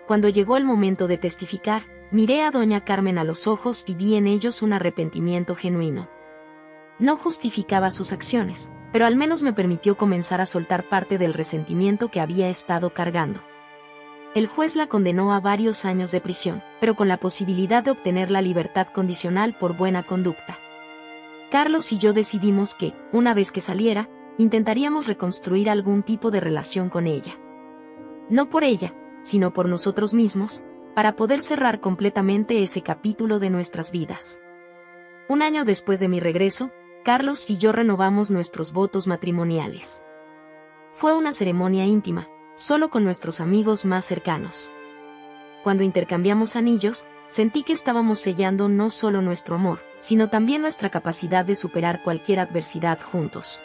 Cuando llegó el momento de testificar, miré a Doña Carmen a los ojos y vi en ellos un arrepentimiento genuino. No justificaba sus acciones, pero al menos me permitió comenzar a soltar parte del resentimiento que había estado cargando. El juez la condenó a varios años de prisión, pero con la posibilidad de obtener la libertad condicional por buena conducta. Carlos y yo decidimos que, una vez que saliera, intentaríamos reconstruir algún tipo de relación con ella. No por ella, sino por nosotros mismos, para poder cerrar completamente ese capítulo de nuestras vidas. Un año después de mi regreso, Carlos y yo renovamos nuestros votos matrimoniales. Fue una ceremonia íntima, solo con nuestros amigos más cercanos. Cuando intercambiamos anillos, sentí que estábamos sellando no solo nuestro amor, sino también nuestra capacidad de superar cualquier adversidad juntos.